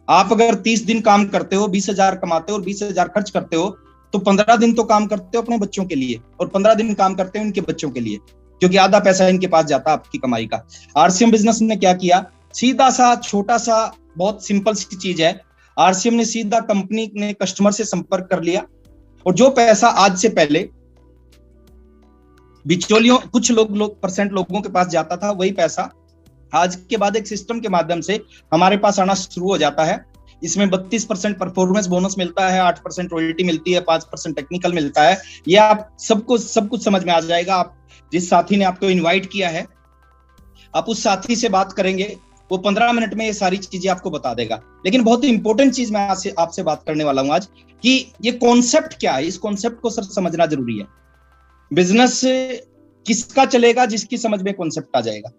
आप अगर 30 दिन काम करते हो, 20,000 कमाते हो और 20,000 खर्च करते हो, तो 15 दिन तो काम करते हो अपने बच्चों के लिए और 15 दिन काम करते हो इनके बच्चों के लिए, क्योंकि आधा पैसा इनके पास जाता है आपकी कमाई का। आरसीएम बिजनेस ने क्या किया, सीधा सा छोटा सा बहुत सिंपल सी चीज है, आरसीएम ने सीधा कंपनी ने कस्टमर से संपर्क कर लिया और जो पैसा आज से पहले बिचौलियों कुछ परसेंट लोगों के पास जाता था, वही पैसा आज के बाद एक सिस्टम के माध्यम से हमारे पास आना शुरू हो जाता है। इसमें 32% परफॉर्मेंस बोनस मिलता है, 8% रॉयल्टी मिलती है, 5% टेक्निकल मिलता है। ये आप सब कुछ समझ में आ जाएगा। आप जिस साथी ने आपको इनवाइट किया है, आप उस साथी से बात करेंगे, वो 15 मिनट में ये सारी चीजें आपको बता देगा। लेकिन बहुत ही इंपॉर्टेंट चीज मैं आपसे बात करने वाला हूं आज कि ये कॉन्सेप्ट क्या है। इस कॉन्सेप्ट को सर समझना जरूरी है। बिजनेस किसका चलेगा, जिसकी समझ में कॉन्सेप्ट आ जाएगा,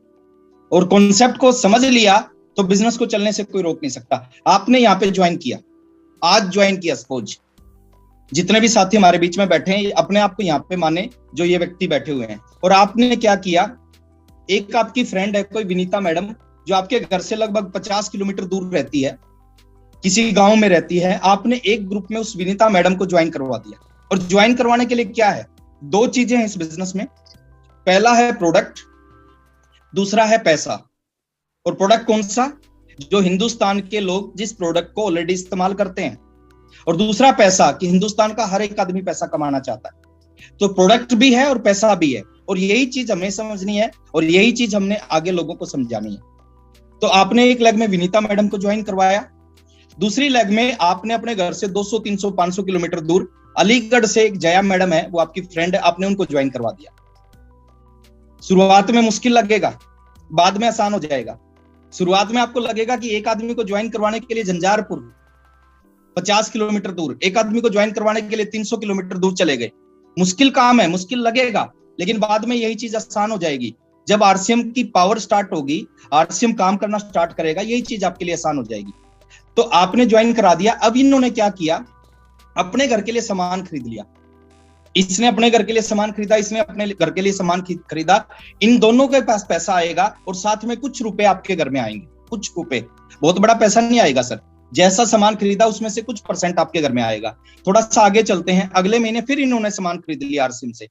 और कॉन्सेप्ट को समझ लिया तो बिजनेस को चलने से कोई रोक नहीं सकता। आपने यहाँ पे ज्वाइन किया, आज ज्वाइन किया, सपोज जितने भी साथी हमारे बीच में बैठे हैं, अपने आप को यहाँ पे माने जो ये व्यक्ति बैठे हुए हैं, और आपने क्या किया, एक आपकी फ्रेंड है कोई विनीता मैडम, जो आपके घर से लगभग 50 किलोमीटर दूर रहती है, किसी गांव में रहती है। आपने एक ग्रुप में उस विनीता मैडम को ज्वाइन करवा दिया। और ज्वाइन करवाने के लिए क्या है, 2 चीजें हैं इस बिजनेस में। पहला है प्रोडक्ट, दूसरा है पैसा। और प्रोडक्ट कौन सा, जो हिंदुस्तान के लोग जिस प्रोडक्ट को ऑलरेडी इस्तेमाल करते हैं, और दूसरा पैसा कि हिंदुस्तान का हर एक आदमी पैसा कमाना चाहता है। तो प्रोडक्ट भी है और पैसा भी है, और यही चीज हमें समझनी है और यही चीज हमने आगे लोगों को समझानी है। तो आपने एक लेग में विनीता मैडम को ज्वाइन करवाया, दूसरी लेग में आपने अपने घर से 200, 300, 500 किलोमीटर दूर अलीगढ़ से एक जया मैडम है, वो आपकी फ्रेंड है, आपने उनको ज्वाइन करवा दिया। शुरुआत में मुश्किल लगेगा, बाद में आसान हो जाएगा। शुरुआत में आपको लगेगा कि एक आदमी को ज्वाइन करवाने के लिए झंझारपुर 50 किलोमीटर दूर, एक आदमी को ज्वाइन करवाने के लिए 300 किलोमीटर दूर चले गए। मुश्किल काम है, मुश्किल लगेगा, लेकिन बाद में यही चीज आसान हो जाएगी। जब आरसीएम की पावर स्टार्ट होगी, आरसीएम काम करना स्टार्ट करेगा, यही चीज आपके लिए आसान हो जाएगी। तो आपने ज्वाइन करा दिया। अब इन्होंने क्या किया, अपने घर के लिए सामान खरीद लिया। इसने अपने घर के लिए सामान खरीदा, इसने अपने घर के लिए सामान खरीदा। इन दोनों के पास पैसा आएगा और साथ में कुछ रुपए आपके घर में आएंगे, कुछ रुपए, बहुत बड़ा पैसा नहीं आएगा सर। जैसा सामान खरीदा उसमें से कुछ % आपके घर में आएगा। थोड़ा सा आगे चलते हैं, अगले महीने फिर इन्होंने सामान खरीद लिया आरसीएम से।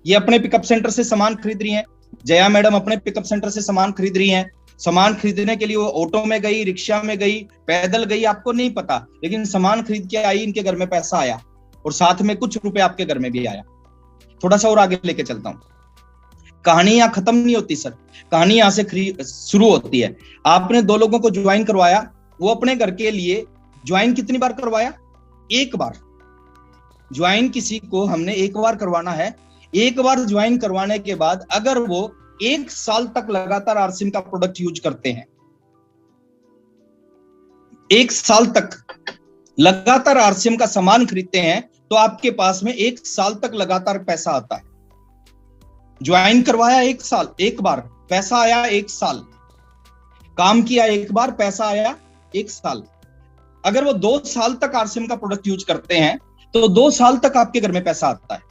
ये अपने पिकअप सेंटर से सामान खरीद रही हैं, जया मैडम अपने पिकअप सेंटर से सामान खरीद रही हैं। सामान खरीदने के लिए वो ऑटो में गई, रिक्शा में गई, पैदल गई, आपको नहीं पता, लेकिन सामान खरीद के आई, इनके घर में पैसा आया और साथ में कुछ रुपए आपके घर में भी आया। थोड़ा सा और आगे लेके चलता हूं। कहानी यहाँ खत्म नहीं होती सर, कहानी यहाँ से शुरू होती है। आपने 2 लोगों को ज्वाइन करवाया, वो अपने घर के लिए ज्वाइन कितनी बार करवाया, 1 बार। ज्वाइन किसी को हमने 1 बार करवाना है। 1 बार ज्वाइन करवाने के बाद अगर वो 1 साल तक लगातार आरसीएम का प्रोडक्ट यूज करते हैं, 1 साल तक लगातार आरसीएम का सामान खरीदते हैं, तो आपके पास में 1 साल तक लगातार पैसा आता है। ज्वाइन करवाया 1 साल, 1 बार पैसा आया, 1 साल काम किया, 1 बार पैसा आया, 1 साल। अगर वो 2 साल तक आरसीएम का प्रोडक्ट यूज करते हैं तो 2 साल तक आपके घर में पैसा आता है।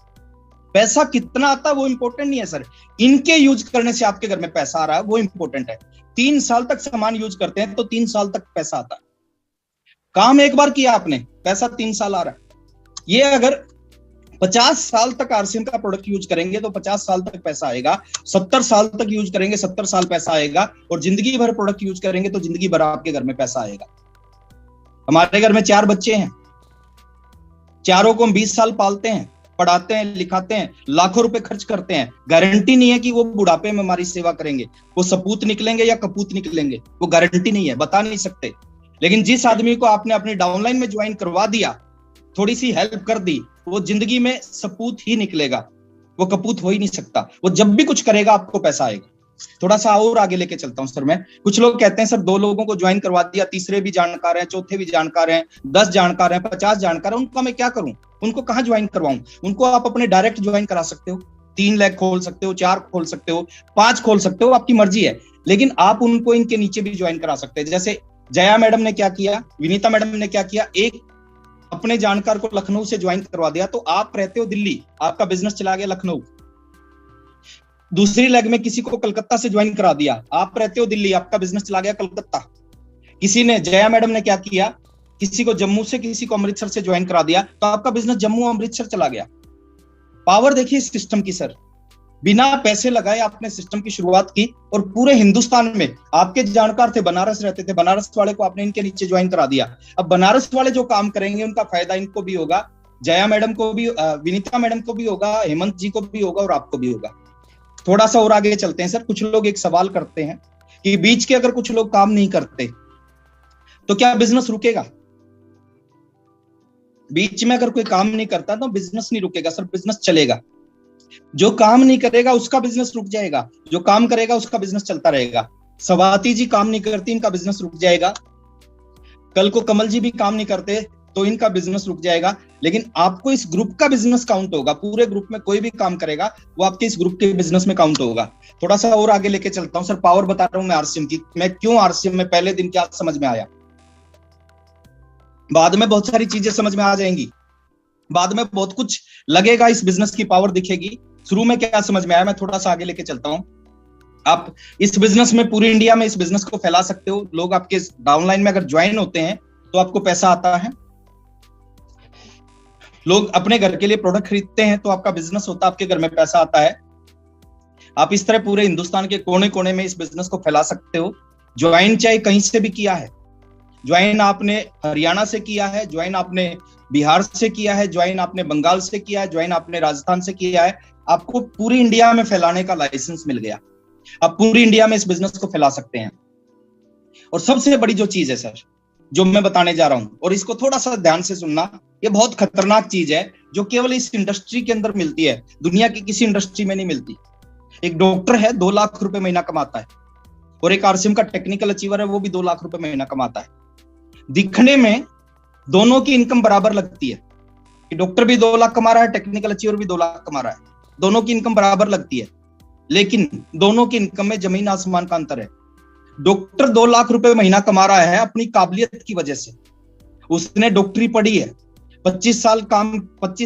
पैसा कितना आता है वो इंपॉर्टेंट नहीं है सर, इनके यूज करने से आपके घर में पैसा आ रहा है वो इंपॉर्टेंट है। 3 साल तक सामान यूज करते हैं तो 3 साल तक पैसा आता है। काम 1 बार किया आपने, पैसा 3 साल आ रहा है। ये अगर 50 साल तक आरसीएम का प्रोडक्ट यूज करेंगे तो 50 साल तक पैसा आएगा, 70 साल तक यूज करेंगे 70 साल पैसा आएगा, और जिंदगी भर प्रोडक्ट यूज करेंगे तो जिंदगी भर आपके घर में पैसा आएगा। हमारे घर में 4 बच्चे हैं, चारों को हम 20 साल पालते हैं, पढ़ाते हैं, लिखाते हैं, लाखों रुपए खर्च करते हैं। गारंटी नहीं है कि वो बुढ़ापे में हमारी सेवा करेंगे, वो सपूत निकलेंगे या कपूत निकलेंगे, वो गारंटी नहीं है, बता नहीं सकते। लेकिन जिस आदमी को आपने अपनी डाउनलाइन में ज्वाइन करवा दिया, थोड़ी सी हेल्प कर दी, वो जिंदगी में सपूत ही निकलेगा, वो कपूत हो ही नहीं सकता। वो जब भी कुछ करेगा आपको पैसा आएगा। थोड़ा सा और आगे लेके चलता हूं सर मैं। कुछ लोग कहते हैं सर 2 लोगों को ज्वाइन करवा दिया, तीसरे भी जानकार हैं, चौथे भी जानकार हैं, 10 जानकार हैं, 50 जानकार हैं, उनका मैं क्या करूं, उनको कहां ज्वाइन करवाऊं? उनको आप अपने डायरेक्ट ज्वाइन करा सकते हो, 3 लाख खोल सकते हो, 4 खोल सकते हो, 5 खोल सकते हो, आपकी मर्जी है। लेकिन आप उनको इनके नीचे भी ज्वाइन करा सकते हैं। जैसे जया मैडम ने क्या किया, विनीता मैडम ने क्या किया, एक अपने जानकार को लखनऊ से ज्वाइन करवा दिया, तो आप रहते हो दिल्ली, आपका बिजनेस चला गया लखनऊ। दूसरी लेग में किसी को कलकत्ता से ज्वाइन करा दिया, आप रहते हो दिल्ली, आपका बिजनेस चला गया कलकत्ता। किसी ने, जया मैडम ने क्या किया, किसी को जम्मू से, किसी को अमृतसर से ज्वाइन करा दिया, तो आपका बिजनेस जम्मू अमृतसर चला गया। पावर देखिए इस सिस्टम की सर, बिना पैसे लगाए आपने सिस्टम की शुरुआत की और पूरे हिंदुस्तान में आपके जानकार थे, बनारस रहते थे, बनारस वाले को आपने इनके नीचे ज्वाइन करा दिया। अब बनारस वाले जो काम करेंगे उनका फायदा इनको भी होगा, जया मैडम को भी, विनीता मैडम को भी होगा, हेमंत जी को भी होगा और आपको भी होगा। थोड़ा सा और आगे चलते हैं सर। कुछ लोग एक सवाल करते हैं कि बीच के अगर कुछ लोग काम नहीं करते तो क्या बिजनेस रुकेगा? बीच में अगर कोई काम नहीं करता तो बिजनेस नहीं रुकेगा सर, बिजनेस चलेगा। जो काम नहीं करेगा उसका बिजनेस रुक जाएगा, जो काम करेगा उसका बिजनेस चलता रहेगा। स्वाति जी काम नहीं करती, इनका बिजनेस रुक जाएगा। कल को कमल जी भी काम नहीं करते तो इनका बिजनेस रुक जाएगा। लेकिन आपको इस ग्रुप का बिजनेस काउंट होगा, पूरे ग्रुप में कोई भी काम करेगा वो आपके इस ग्रुप के बिजनेस में काउंट होगा। थोड़ा सा और आगे लेके चलता हूं सर। पावर बता रहा हूं मैं आरसीएम की, मैं क्यों आरसीएम में पहले दिन क्या समझ में आया, बाद में बहुत सारी चीजें समझ में आ जाएंगी, बाद में बहुत कुछ लगेगा, इस बिजनेस की पावर दिखेगी। शुरू में क्या समझ में आया, मैं थोड़ा सा आगे लेके चलता हूं। आप इस बिजनेस में पूरी इंडिया में इस बिजनेस को फैला सकते हो। लोग आपके डाउनलाइन में अगर ज्वाइन होते हैं तो आपको पैसा आता है। लोग अपने घर के लिए प्रोडक्ट खरीदते हैं तो आपका बिजनेस होता है, आपके घर में पैसा आता है। आप इस तरह पूरे हिंदुस्तान के कोने कोने में इस बिजनेस को फैला सकते हो। ज्वाइन चाहे कहीं से भी किया है, ज्वाइन आपने हरियाणा से किया है, ज्वाइन आपने बिहार से किया है, ज्वाइन आपने बंगाल से किया है, ज्वाइन आपने राजस्थान से किया है, आपको पूरी इंडिया में फैलाने का लाइसेंस मिल गया। आप पूरी इंडिया में इस बिजनेस को फैला सकते हैं। और सबसे बड़ी जो चीज है सर, जो मैं बताने जा रहा हूं, और इसको थोड़ा सा ध्यान से सुनना, ये बहुत खतरनाक चीज है जो केवल इस इंडस्ट्री के अंदर मिलती है, दुनिया की किसी इंडस्ट्री में नहीं मिलती। एक डॉक्टर है 2 लाख रुपए महीना कमाता है, और एक आरसीएम का टेक्निकल अचीवर है वो भी 2 लाख रुपए महीना कमाता है। दिखने में दोनों की इनकम बराबर लगती है कि डॉक्टर भी 2 लाख कमा रहा है, टेक्निकल अचीवर भी 2 लाख कमा रहा है, दोनों की इनकम बराबर लगती है। लेकिन दोनों की इनकम में जमीन आसमान का अंतर है। डॉक्टर 2 लाख रुपए महीना कमा रहा है अपनी काबिलियत की वजह से, उसने डॉक्टरी पढ़ी है, 25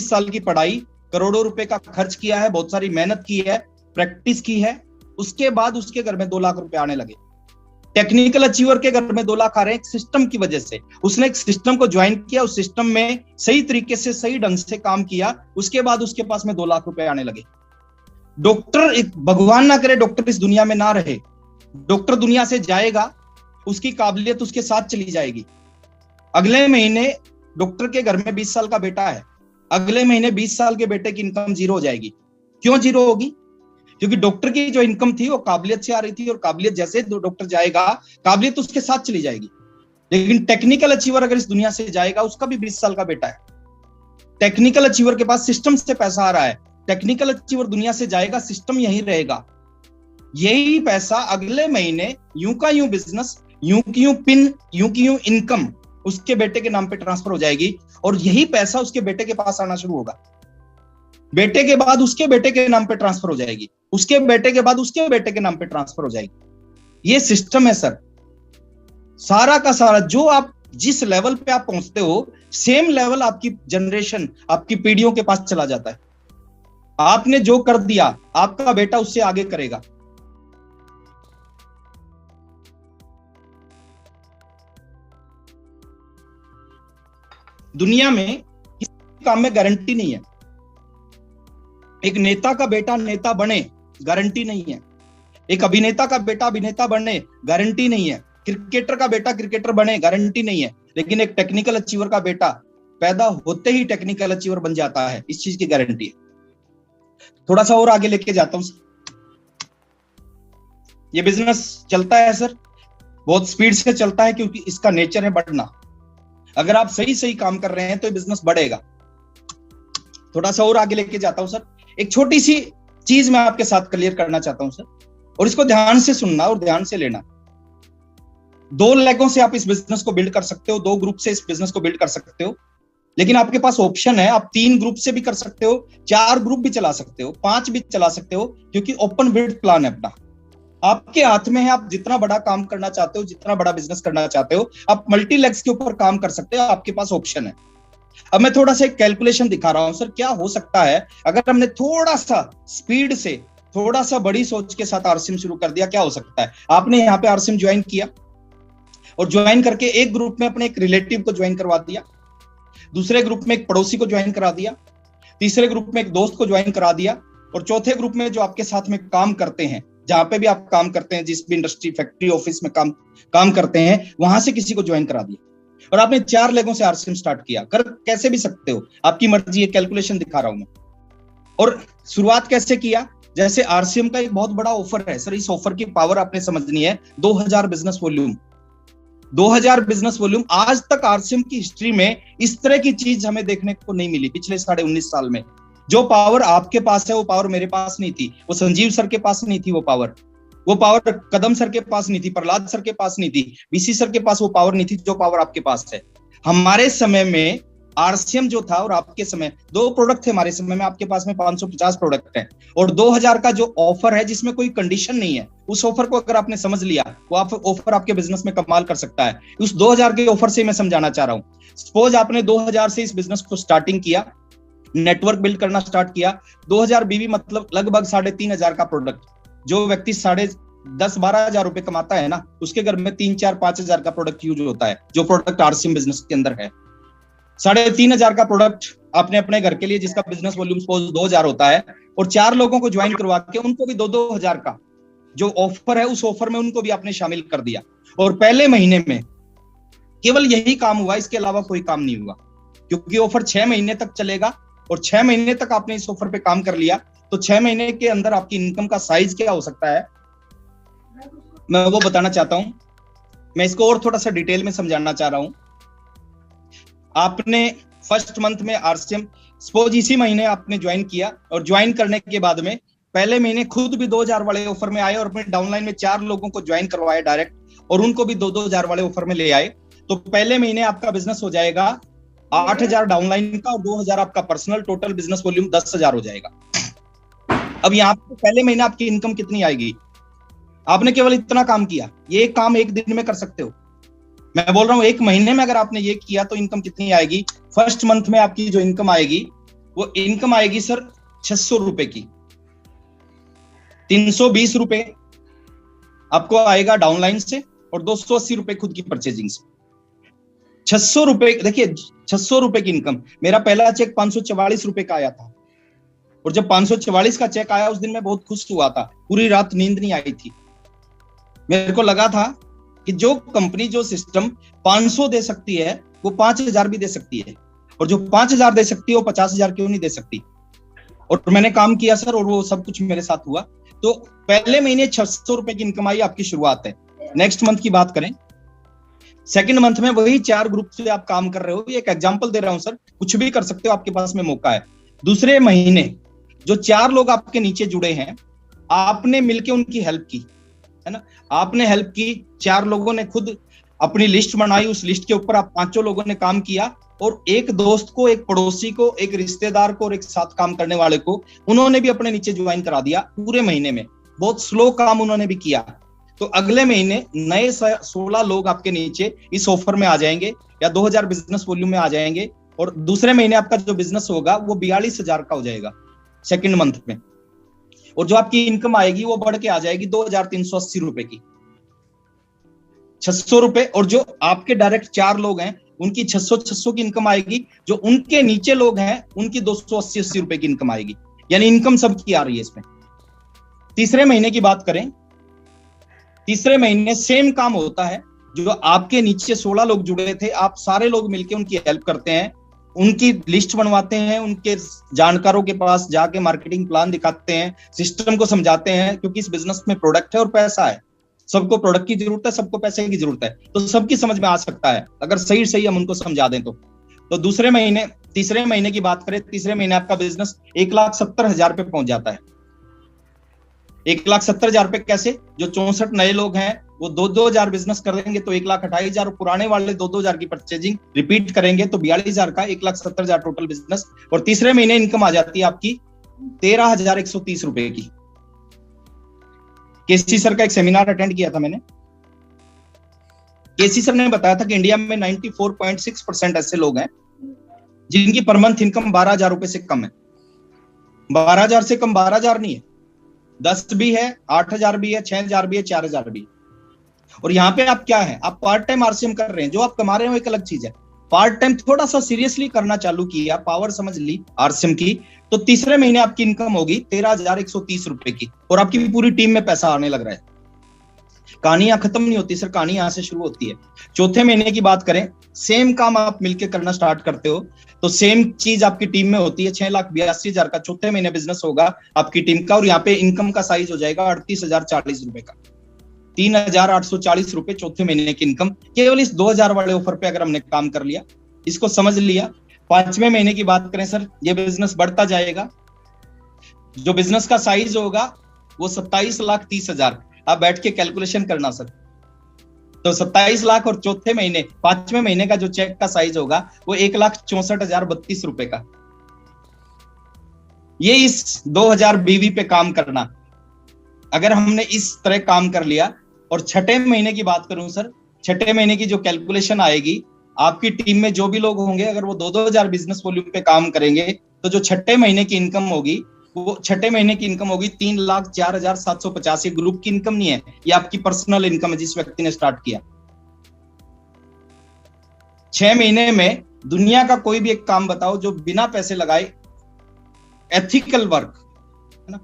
साल की पढ़ाई, करोड़ों रुपए का खर्च किया है, बहुत सारी मेहनत की है, प्रैक्टिस की है, उसके बाद उसके घर में 2 लाख रुपए आने लगे। टेक्निकल अचीवर के घर में 2 लाख आ रहे हैं एक सिस्टम की वजह से। उसने एक सिस्टम को ज्वाइन किया, उस सिस्टम में सही तरीके से, सही ढंग से काम किया, उसके बाद उसके पास में 2 लाख रुपए आने लगे। डॉक्टर, एक भगवान ना करे डॉक्टर इस दुनिया में ना रहे, डॉक्टर दुनिया से जाएगा, उसकी काबिलियत उसके साथ चली जाएगी। अगले महीने डॉक्टर के घर में 20 साल का बेटा है, अगले महीने 20 साल के बेटे की इनकम 0 हो जाएगी। क्यों 0 होगी? क्योंकि डॉक्टर की जो इनकम थी वो काबिलियत से आ रही थी, और काबिलियत जैसे डॉक्टर जाएगा काबिलियत उसके साथ चली जाएगी। लेकिन टेक्निकल अचीवर अगर इस दुनिया से जाएगा, उसका भी 20 साल का बेटा है, टेक्निकल अचीवर के पास सिस्टम से पैसा आ रहा है, टेक्निकल अचीवर दुनिया से जाएगा, सिस्टम यही रहेगा, यही पैसा अगले महीने यूं का यूं बिजनेस, यूं की यूं पिन, यूं की यूं इनकम उसके बेटे के नाम पे ट्रांसफर हो जाएगी, और यही पैसा उसके बेटे के पास आना शुरू होगा। बेटे के बाद उसके बेटे के नाम पे ट्रांसफर हो जाएगी, उसके बेटे के बाद उसके बेटे के नाम पे ट्रांसफर हो जाएगी। ये सिस्टम है सर, सारा का सारा। जो आप जिस लेवल पे आप पहुंचते हो, सेम लेवल आपकी जनरेशन, आपकी पीढ़ियों के पास चला जाता है। आपने जो कर दिया, आपका बेटा उससे आगे करेगा। दुनिया में किसी काम में गारंटी नहीं है। एक नेता का बेटा नेता बने, गारंटी नहीं है। एक अभिनेता का बेटा अभिनेता बनने, गारंटी नहीं है। क्रिकेटर का बेटा क्रिकेटर बने, गारंटी नहीं है। लेकिन एक टेक्निकल अचीवर का बेटा पैदा होते ही टेक्निकल अचीवर बन जाता है, इस चीज की गारंटी है। थोड़ा सा और आगे लेके जाता हूं। ये बिजनेस चलता है सर, बहुत स्पीड से चलता है, क्योंकि इसका नेचर है बढ़ना। अगर आप सही सही काम कर रहे हैं तो ये बिजनेस बढ़ेगा। थोड़ा सा और आगे लेके जाता हूं सर। एक छोटी सी चीज मैं आपके साथ क्लियर करना चाहता हूं सर, और इसको ध्यान से सुनना और ध्यान से लेना। 2 लेगों से आप इस बिजनेस को बिल्ड कर सकते हो, 2 ग्रुप से इस बिजनेस को बिल्ड कर सकते हो। लेकिन आपके पास ऑप्शन है, आप 3 ग्रुप से भी कर सकते हो, 4 ग्रुप भी चला सकते हो, 5 भी चला सकते हो, क्योंकि ओपन बिल्ड प्लान है अपना। आपके हाथ में है, आप जितना बड़ा काम करना चाहते हो, जितना बड़ा बिजनेस करना चाहते हो, आप मल्टी लेग्स के ऊपर काम कर सकते हो, आपके पास ऑप्शन है। अब मैं थोड़ा सा एक कैलकुलेशन दिखा रहा हूं सर, क्या हो सकता है अगर हमने थोड़ा सा स्पीड से, थोड़ा सा बड़ी सोच के साथ आरसीएम शुरू कर दिया, क्या हो सकता है। आपने यहाँ पे आरसीएम ज्वाइन किया और ज्वाइन करके एक ग्रुप में अपने एक रिलेटिव को ज्वाइन करवा दिया, दूसरे ग्रुप में एक पड़ोसी को ज्वाइन करा दिया, तीसरे ग्रुप में एक दोस्त को ज्वाइन करा दिया, और चौथे ग्रुप में जो आपके साथ में काम करते हैं, जहां पे भी आप काम करते हैं, जिस भी इंडस्ट्री, फैक्ट्री, ऑफिस में काम करते हैं, वहां से किसी को ज्वाइन करा दिया और आपने 4 लेगों से आरसीएम स्टार्ट किया। कर कैसे भी सकते हो, आपकी मर्जी, ये कैलकुलेशन दिखा रहा हूं मैं। और शुरुआत कैसे किया, जैसे आरसीएम का एक बहुत बड़ा ऑफर है सर, इस ऑफर की पावर आपने समझनी है। 2000 बिजनेस वॉल्यूम, 2000 बिजनेस वॉल्यूम। आज तक आरसीएम की हिस्ट्री में इस तरह की चीज हमें देखने को नहीं मिली पिछले 19.5 साल में। जो पावर आपके पास है वो पावर मेरे पास नहीं थी, वो संजीव सर के पास नहीं थी, वो पावर कदम सर के पास नहीं थी, प्रहलाद सर के पास नहीं थी, बीसी सर के पास वो पावर नहीं थी जो पावर आपके पास है। हमारे समय में आरसीएम जो था और आपके समय 2 प्रोडक्ट थे, हमारे समय में, आपके पास में 550 प्रोडक्ट हैं, और 2000 का जो ऑफर है जिसमें कोई कंडीशन नहीं है, उस ऑफर को अगर आपने समझ लिया, वो ऑफर आपके बिजनेस में कमाल कर सकता है। उस 2000 के ऑफर से मैं समझाना चाह रहा हूं। सपोज आपने 2000 से इस बिजनेस को स्टार्टिंग किया, नेटवर्क बिल्ड करना स्टार्ट किया, 2000 बीवी मतलब लगभग 3500 का प्रोडक्ट। जो व्यक्ति 10-12 हजार रुपए कमाता है ना, उसके घर में 3-4-5 हजार का प्रोडक्ट यूज होता है, जो प्रोडक्ट आरसीएम बिजनेस के अंदर है। 3500 का प्रोडक्ट आपने अपने घर के लिए, जिसका बिजनेस वॉल्यूम सपोज 2000 होता है, और 4 लोगों को ज्वाइन करवा के उनको भी 2-2 हजार का जो ऑफर है, उस ऑफर में उनको भी आपने शामिल कर दिया। और पहले महीने में केवल यही काम हुआ, इसके अलावा कोई काम नहीं हुआ, क्योंकि ऑफर 6 महीने तक चलेगा, और 6 महीने तक आपने इस ऑफर पे काम कर लिया, तो 6 महीने के अंदर आपकी इनकम का साइज क्या हो सकता है, मैं वो बताना चाहता हूं। मैं इसको और थोड़ा सा डिटेल में समझाना चाह रहा हूं। आपने फर्स्ट मंथ में आरसीएम, सपोज इसी महीने आपने ज्वाइन किया, और ज्वाइन करने के बाद में पहले महीने खुद भी 2000 वाले ऑफर में आए, और अपने डाउनलाइन में 4 लोगों को ज्वाइन करवाए डायरेक्ट, और उनको भी 2-2 हजार वाले ऑफर में ले आए। तो पहले महीने आपका बिजनेस हो जाएगा 8000 डाउनलाइन का और 2000 आपका पर्सनल, टोटल बिजनेस वॉल्यूम 10,000 हो जाएगा। अब यहाँ पे पहले महीने आपकी इनकम कितनी आएगी, आपने केवल इतना काम किया, ये काम एक दिन में कर सकते हो। मैं बोल रहा हूं एक महीने में अगर आपने ये किया तो इनकम कितनी आएगी। फर्स्ट मंथ में आपकी जो इनकम आएगी, वो इनकम आएगी सर 600 रुपए की। 320 रुपए आपको आएगा डाउनलाइन से, और 280 रुपए खुद की परचेजिंग से। 600 रुपए, देखिए 600 रुपए की इनकम। मेरा पहला चेक 544 रुपए का आया था, और जब 544 का चेक आया उस दिन मैं बहुत खुश हुआ था, पूरी रात नींद नहीं आई थी। मेरे को लगा था कि जो कंपनी, जो सिस्टम 500 दे सकती है, वो 5000 भी दे सकती है, और जो 5000 दे सकती है वो 50,000 क्यों नहीं दे सकती। और मैंने काम किया सर, और वो सब कुछ मेरे साथ हुआ। तो पहले महीने 600 रुपए की इनकम आई, आपकी शुरुआत है। नेक्स्ट मंथ की बात करें, सेकंड मंथ में वही 4 ग्रुप से आप काम कर रहे हो। एक एग्जांपल दे रहा हूं सर, कुछ भी कर सकते हो, आपके पास में मौका है। दूसरे महीने जो 4 लोग आपके नीचे जुड़े हैं, आपने मिलके उनकी हेल्प की, है ना, आपने हेल्प की। 4 लोगों ने खुद अपनी लिस्ट बनाई, उस लिस्ट के ऊपर आप 5 लोगों ने काम किया, और एक दोस्त को, एक पड़ोसी को, एक रिश्तेदार को, और एक साथ काम करने वाले को उन्होंने भी अपने नीचे ज्वाइन करा दिया। पूरे महीने में बहुत स्लो काम उन्होंने भी किया। तो अगले महीने नए 16 लोग आपके नीचे इस ऑफर में आ जाएंगे, या 2000 बिजनेस वॉल्यूम में आ जाएंगे, और दूसरे महीने आपका जो बिजनेस होगा वो 42,000 का हो जाएगा सेकंड मंथ में। और जो आपकी इनकम आएगी वो बढ़ के आ जाएगी 2380 रुपए की। 600 रुपए, और जो आपके डायरेक्ट 4 लोग हैं उनकी 600 की इनकम आएगी, जो उनके नीचे लोग हैं उनकी 280 रुपए की इनकम आएगी। यानी इनकम सबकी आ रही है इसमें। तीसरे महीने की बात करें, तीसरे महीने सेम काम होता है। जो आपके नीचे 16 लोग जुड़े थे, आप सारे लोग मिलकर उनकी हेल्प करते हैं, उनकी लिस्ट बनवाते हैं, उनके जानकारों के पास जाके मार्केटिंग प्लान दिखाते हैं, सिस्टम को समझाते हैं, क्योंकि इस बिजनेस में प्रोडक्ट है और पैसा है। सबको प्रोडक्ट की जरूरत है, सबको पैसे की जरूरत है, तो सबकी समझ में आ सकता है अगर सही सही हम उनको समझा दें तो दूसरे महीने, तीसरे महीने की बात करें, तीसरे महीने आपका बिजनेस 1,70,000 पे पहुंच जाता है। 1,70,000 पे कैसे? जो 64 नए लोग हैं वो 2-2 हजार बिजनेस कर लेंगे तो 1,28,000, पुराने वाले 2-2 हजार की परचेजिंग रिपीट करेंगे तो 42,000 का 1,70,000 टोटल बिजनेस। और तीसरे महीने इनकम आ जाती है आपकी 13,130 रुपए की। केसी सर का एक सेमिनार अटेंड किया था मैंने। केसी सर ने बताया था कि इंडिया में 94.6% ऐसे लोग हैं जिनकी पर मंथ इनकम 12,000 रुपए से कम है। 12,000 से कम 12,000 नहीं है, 10 भी है, 8,000 भी है, 6,000 भी है, 4,000 भी है। और यहाँ पे आप क्या है, आप पार्ट टाइम आरसीएम कर रहे हैं, जो आप कमा रहे हो एक अलग चीज है। पार्ट टाइम थोड़ा सा सीरियसली करना चालू किया, पावर समझ ली आरसीएम की, तो तीसरे महीने आपकी इनकम होगी 13,130 रुपए की, और आपकी पूरी टीम में पैसा आने लग रहा है। कहानी यहाँ खत्म नहीं होती सर, कहानी यहाँ से शुरू होती है। चौथे महीने की बात करें, सेम काम आप मिलकर करना स्टार्ट करते हो तो सेम चीज आपकी टीम में होती है। 6,82,000 का चौथे महीने बिजनेस होगा आपकी टीम का, और यहाँ पे इनकम का साइज हो जाएगा 38,040 रुपए का। 3,840 रुपए चौथे महीने की इनकम केवल इस 2,000 वाले ऑफर पे अगर हमने काम कर लिया, इसको समझ लिया। 5वें महीने की बात करें सर, ये बिजनेस बढ़ता जाएगा। जो बिजनेस का साइज होगा वो 27,30,000। आप बैठ के कैलकुलेशन करना सर, तो 27 लाख और चौथे महीने 5वें महीने का जो चेक का साइज होगा वो 1,64,032 रुपए का। ये इस 2,000 बीवी पे काम करना, अगर हमने इस तरह काम कर लिया। और छठे महीने की बात करूं सर, छठे महीने की जो कैलकुलेशन आएगी, आपकी टीम में जो भी लोग होंगे अगर वो 2,000 बिजनेस वॉल्यूम पे काम करेंगे तो जो छठे महीने की इनकम होगी वो छठे महीने की इनकम होगी 3,04,750। ये ग्रुप की इनकम नहीं है, ये आपकी पर्सनल इनकम है जिस व्यक्ति ने स्टार्ट किया। 6 महीने में दुनिया का कोई भी एक काम बताओ जो बिना पैसे लगाए, एथिकल वर्क है ना,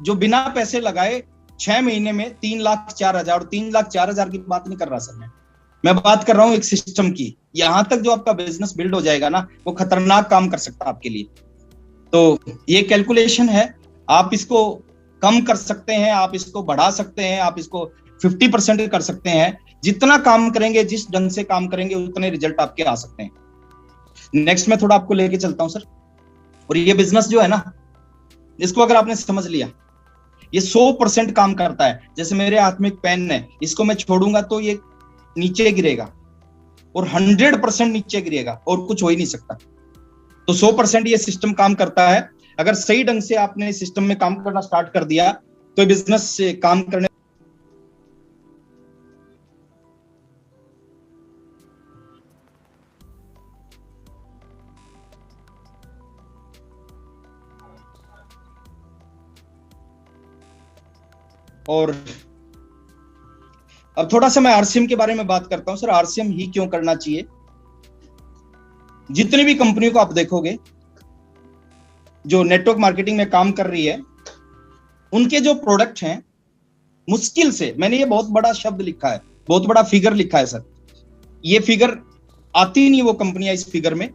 जो बिना पैसे लगाए 6 महीने में 3,04,000। और 3,04,000 की बात नहीं कर रहा सर, मैं बात कर रहा हूं एक सिस्टम की। यहां तक जो आपका बिजनेस बिल्ड हो जाएगा ना, वो खतरनाक काम कर सकता है आपके लिए। तो ये कैलकुलेशन है, आप इसको कम कर सकते हैं, आप इसको बढ़ा सकते हैं, आप इसको 50% कर सकते हैं। जितना काम करेंगे, जिस ढंग से काम करेंगे, उतने रिजल्ट आपके आ सकते हैं। नेक्स्ट में थोड़ा आपको लेके चलता हूं सर। और ये बिजनेस जो है ना, इसको अगर आपने समझ लिया, ये 100% काम करता है। जैसे मेरे हाथ में एक पेन है, इसको मैं छोड़ूंगा तो ये नीचे गिरेगा, और 100% नीचे गिरेगा, और कुछ हो ही नहीं सकता। तो 100% ये सिस्टम काम करता है। अगर सही ढंग से आपने सिस्टम में काम करना स्टार्ट कर दिया तो बिजनेस से काम करने और अब थोड़ा सा मैं आरसीएम के बारे में बात करता हूं सर। आरसीएम ही क्यों करना चाहिए? जितनी भी कंपनियों को आप देखोगे जो नेटवर्क मार्केटिंग में काम कर रही है, उनके जो प्रोडक्ट हैं, मुश्किल से, मैंने ये बहुत बड़ा शब्द लिखा है, बहुत बड़ा फिगर लिखा है सर, ये फिगर आती ही नहीं वो कंपनियां इस फिगर में।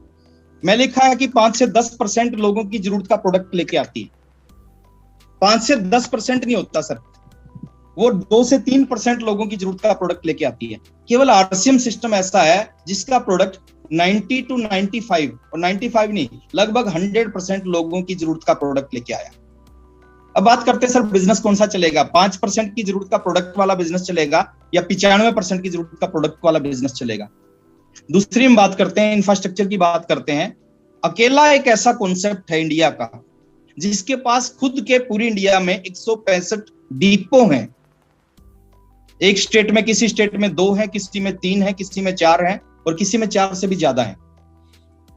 मैं लिखा है कि 5 से 10% लोगों की जरूरत का प्रोडक्ट लेके आती है। 5 से 10% नहीं होता सर, वो 2 से 3% लोगों की जरूरत का प्रोडक्ट लेके आती है। केवल आरसीएम सिस्टम ऐसा है जिसका प्रोडक्ट 90 to 95 और 95 नहीं, लगभग 100% लोगों की जरूरत का प्रोडक्ट लेके आया। अब बात करते हैं सर, बिजनेस कौन सा चलेगा? 5% की जरूरत का प्रोडक्ट वाला बिजनेस चलेगा या 95% की जरूरत का प्रोडक्ट वाला बिजनेस चलेगा? दूसरी हम बात करते हैं, इंफ्रास्ट्रक्चर की बात करते हैं। अकेला एक ऐसा कॉन्सेप्ट है इंडिया का जिसके पास खुद के पूरी इंडिया में 165 डिपो हैं। एक स्टेट में, किसी स्टेट में 2 हैं, किसी में 3 हैं, किसी में 4 हैं, और किसी में 4 से भी ज्यादा है।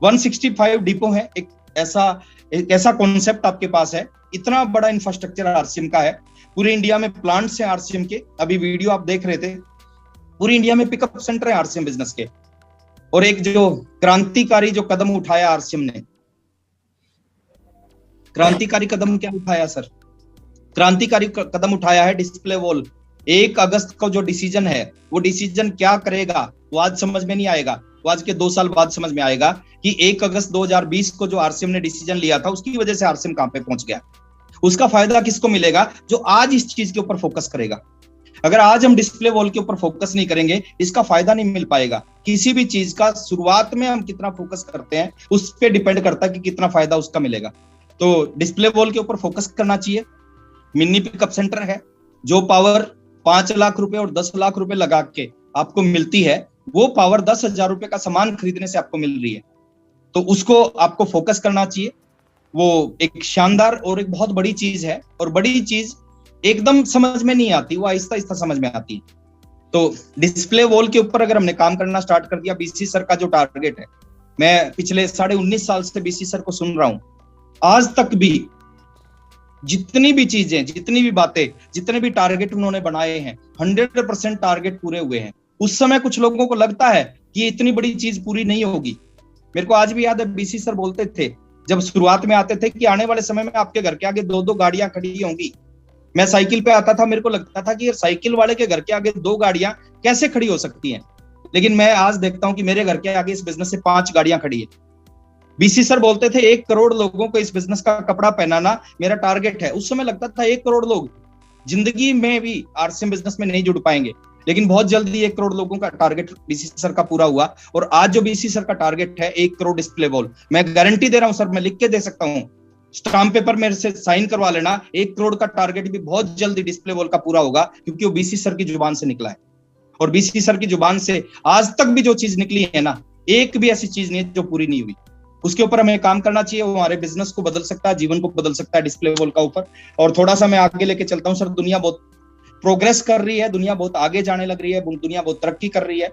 165 डिपो है। एक ऐसा कॉन्सेप्ट आपके पास है। इतना बड़ा इंफ्रास्ट्रक्चर आरसीएम का है। पूरे इंडिया में प्लांट्स हैं आरसीएम के, अभी वीडियो आप देख रहे थे। पूरी इंडिया में पिकअप सेंटर है आरसीएम बिजनेस के। और एक जो क्रांतिकारी जो कदम उठाया आरसीएम ने, क्रांतिकारी कदम क्या उठाया सर? क्रांतिकारी कदम उठाया है डिस्प्ले वॉल। 1 अगस्त का जो डिसीजन है, वो डिसीजन क्या करेगा वो आज समझ में नहीं आएगा, वो आज के 2 साल बाद समझ में आएगा कि 1 अगस्त 2020 को जो आरसीएम ने डिसीजन लिया था, उसकी वजह से आरसीएम कहां पे पहुंच गया। उसका फायदा किसको मिलेगा? जो आज इस चीज के ऊपर फोकस करेगा। अगर आज हम डिस्प्ले वॉल के ऊपर फोकस नहीं करेंगे, इसका फायदा नहीं मिल पाएगा। किसी भी चीज का शुरुआत में हम कितना फोकस करते हैं, उस पर डिपेंड करता है कि कितना फायदा उसका मिलेगा। तो डिस्प्ले वॉल के ऊपर फोकस करना चाहिए। मिनी पिकअप सेंटर है, जो पावर 5 लाख रुपए और 10 लाख रुपए लगा के आपको मिलती है, वो पावर 10,000 रुपए का सामान खरीदने से आपको मिल रही है। तो उसको आपको फोकस करना चाहिए। वो एक शानदार और एक बहुत बड़ी चीज है। और बड़ी चीज एकदम समझ में नहीं आती, वो आहिस्ता आहिस्ता समझ में आती है। तो डिस्प्ले वॉल के ऊपर अगर हमने काम करना स्टार्ट कर दिया, बीसी सर का जो टारगेट है, मैं पिछले 19.5 साल से बीसी सर को सुन रहा हूं, आज तक भी जितनी भी चीजें, जितनी भी बातें, जितने भी टारगेट उन्होंने बनाए हैं, 100% टारगेट पूरे हुए हैं। उस समय कुछ लोगों को लगता है कि ये इतनी बड़ी चीज पूरी नहीं होगी। मेरे को आज भी याद है, बीसी सर बोलते थे जब शुरुआत में आते थे कि आने वाले समय में आपके घर के आगे 2-2 गाड़ियां खड़ी होंगी। मैं साइकिल पे आता था, मेरे को लगता था कि साइकिल वाले के घर के आगे 2 गाड़ियां कैसे खड़ी हो सकती हैं, लेकिन मैं आज देखता हूं कि मेरे घर के आगे इस बिजनेस से 5 गाड़ियां खड़ी है। बीसी सर बोलते थे 1 करोड़ लोगों को इस बिजनेस का कपड़ा पहनाना मेरा टारगेट है। उस समय लगता था 1 करोड़ लोग जिंदगी में भी आरसीएम बिजनेस में नहीं जुड़ पाएंगे, लेकिन बहुत जल्दी 1 करोड़ लोगों का टारगेट बीसी सर का पूरा हुआ। और आज जो बीसी सर का टारगेट है 1 करोड़ डिस्प्ले वॉल, मैं गारंटी दे रहा हूं सर, मैं लिख के दे सकता हूं, स्टाम्प पेपर मेरे से साइन करवा लेना, 1 करोड़ का टारगेट भी बहुत जल्दी डिस्प्ले वॉल का पूरा होगा, क्योंकि वो बीसी सर की जुबान से निकला है। और बीसी सर की जुबान से आज तक भी जो चीज निकली है ना, एक भी ऐसी चीज नहीं है जो पूरी नहीं हुई। उसके ऊपर हमें काम करना चाहिए, वो हमारे बिजनेस को बदल सकता है, जीवन को बदल सकता है डिस्प्ले वॉल का ऊपर। और थोड़ा सा मैं आगे लेके चलता हूँ सर, दुनिया बहुत प्रोग्रेस कर रही है, दुनिया बहुत आगे जाने लग रही है, दुनिया बहुत तरक्की कर रही है,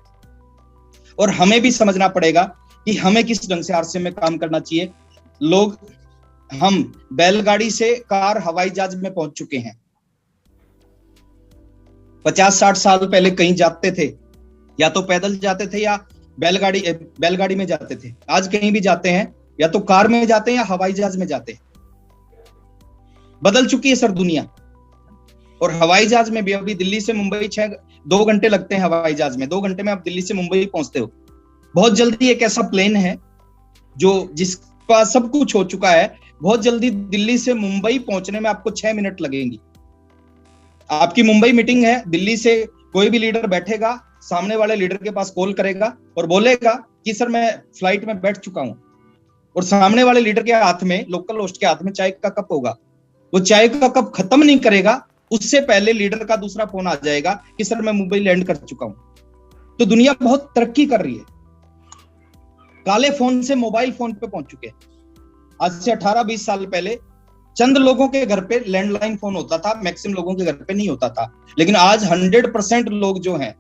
और हमें भी समझना पड़ेगा कि हमें किस ढंग से आरसीएम में काम करना चाहिए। लोग, हम बैलगाड़ी से कार हवाई जहाज में पहुंच चुके हैं। 50-60 साल पहले कहीं जाते थे, या तो पैदल जाते थे या बैलगाड़ी में जाते थे। आज कहीं भी जाते हैं या तो कार में जाते हैं या हवाई जहाज में जाते हैं। बदल चुकी है सर दुनिया। और हवाई जहाज में भी अभी दिल्ली से मुंबई 2 घंटे लगते हैं हवाई जहाज में, 2 घंटे में आप दिल्ली से मुंबई पहुंचते हो। बहुत जल्दी एक ऐसा प्लेन है जो जिसका सब कुछ हो चुका है, बहुत जल्दी दिल्ली से मुंबई पहुंचने में आपको 6 मिनट लगेंगी। आपकी मुंबई मीटिंग है, दिल्ली से कोई भी लीडर बैठेगा, सामने वाले लीडर के पास कॉल करेगा और बोलेगा कि सर मैं फ्लाइट में बैठ चुका हूं, और सामने वाले लीडर के हाथ में, लोकल होस्ट के हाथ में चाय का कप होगा। वो चाय का कप खत्म नहीं करेगा, उससे पहले लीडर का दूसरा फोन आ जाएगा कि सर मैं मुंबई लैंड कर चुका हूं। तो दुनिया बहुत तरक्की कर रही है, काले फोन से मोबाइल फोन पे पहुंच चुके हैं। आज से 18-20 साल पहले चंद लोगों के घर पे लैंडलाइन फोन होता था, मैक्सिमम लोगों के घर पे नहीं होता था। लेकिन आज 100% लोग जो हैं,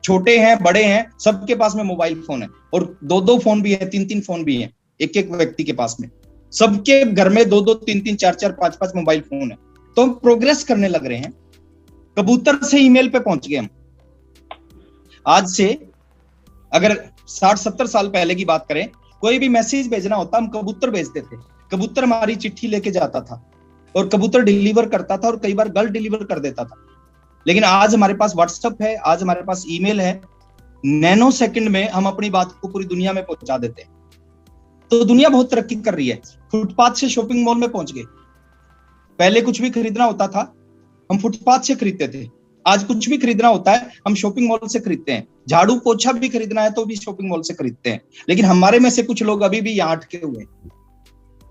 छोटे हैं बड़े हैं, सबके पास में मोबाइल फोन है, और 2-2 फोन भी है, 3-3 फोन भी है एक व्यक्ति के पास में। सबके घर में 2-2, 3-3, 4-4, 5-5 मोबाइल फोन है। तो हम प्रोग्रेस करने लग रहे हैं। कबूतर से ईमेल पे पहुंच गए हम। आज से अगर 60-70 साल पहले की बात करें, कोई भी मैसेज भेजना होता हम कबूतर भेजते थे। कबूतर हमारी चिट्ठी लेके जाता था और कबूतर डिलीवर करता था, और कई बार गलत डिलीवर कर देता था। लेकिन आज हमारे पास व्हाट्सएप है, आज हमारे पास ईमेल है, नैनो सेकंड में हम अपनी बात को पूरी दुनिया में पहुंचा देते हैं। तो दुनिया बहुत तरक्की कर रही है। फुटपाथ से शॉपिंग मॉल में पहुंच गए। पहले कुछ भी खरीदना होता था हम फुटपाथ से खरीदते थे, आज कुछ भी खरीदना होता है हम शॉपिंग मॉल से खरीदते हैं। झाड़ू पोछा भी खरीदना है तो भी शॉपिंग मॉल से खरीदते हैं। लेकिन हमारे में से कुछ लोग अभी भी यहाँ अटके हुए हैं।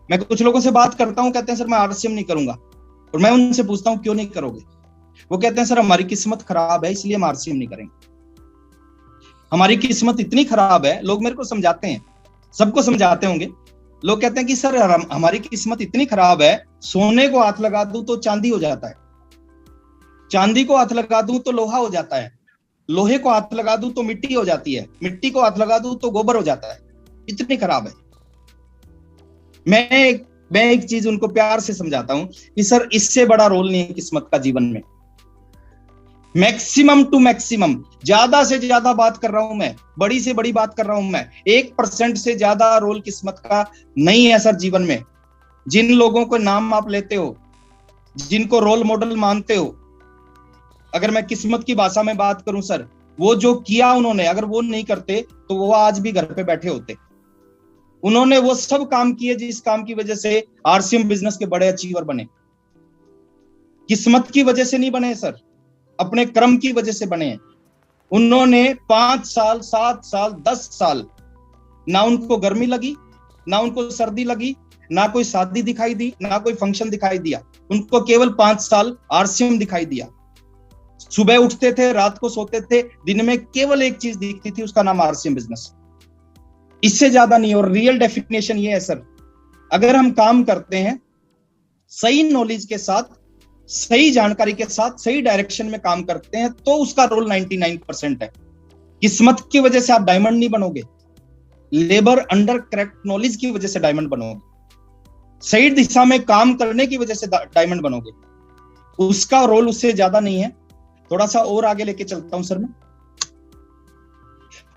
मैं कुछ लोगों से बात करता हूँ, कहते हैं सर मैं आरसीएम नहीं करूंगा, और मैं उनसे पूछता हूँ क्यों नहीं करोगे? वो कहते हैं सर हमारी किस्मत खराब है इसलिए हम आरसीएम नहीं करेंगे। हमारी किस्मत इतनी खराब है, लोग मेरे को समझाते हैं, सबको समझाते होंगे, लोग कहते हैं कि सर हमारी किस्मत इतनी खराब है, सोने को हाथ लगा दूं तो चांदी हो जाता है, चांदी को हाथ लगा दूं तो लोहा हो जाता है, लोहे को हाथ लगा दूं तो मिट्टी हो जाती है, मिट्टी को हाथ लगा दूं तो गोबर हो जाता है। इतनी खराब है। मैं एक चीज उनको प्यार से समझाता हूं कि सर इससे बड़ा रोल नहीं है किस्मत का जीवन में। मैक्सिमम टू मैक्सिमम, ज्यादा से ज्यादा बात कर रहा हूं मैं, बड़ी से बड़ी बात कर रहा हूं मैं, 1% से ज्यादा रोल किस्मत का नहीं है सर जीवन में। जिन लोगों को नाम आप लेते हो, जिनको रोल मॉडल मानते हो, अगर मैं किस्मत की भाषा में बात करूं सर, वो जो किया उन्होंने, अगर वो नहीं करते तो वो आज भी घर पे बैठे होते। उन्होंने वो सब काम किए जिस काम की वजह से आरसीएम बिजनेस के बड़े अचीवर बने। किस्मत की वजह से नहीं बने सर, अपने कर्म की वजह से बने हैं। उन्होंने 5 साल, 7 साल, 10 साल, ना उनको गर्मी लगी, ना उनको सर्दी लगी, ना कोई शादी दिखाई दी, ना कोई फंक्शन दिखाई दिया, उनको केवल 5 साल आरसीएम दिखाई दिया। सुबह उठते थे, रात को सोते थे, दिन में केवल एक चीज दिखती थी, उसका नाम आरसीएम बिजनेस। इससे ज्यादा नहीं। और रियल डेफिनेशन ये है सर, अगर हम काम करते हैं सही नॉलेज के साथ, सही जानकारी के साथ सही डायरेक्शन में काम करते हैं तो उसका रोल 99% है। किस्मत की वजह से आप डायमंड नहीं बनोगे, लेबर अंडर करेक्ट नॉलेज की वजह से डायमंड बनोगे, सही दिशा में काम करने की वजह से डायमंड बनोगे। उसका रोल उससे ज्यादा नहीं है। थोड़ा सा और आगे लेके चलता हूं सर मैं।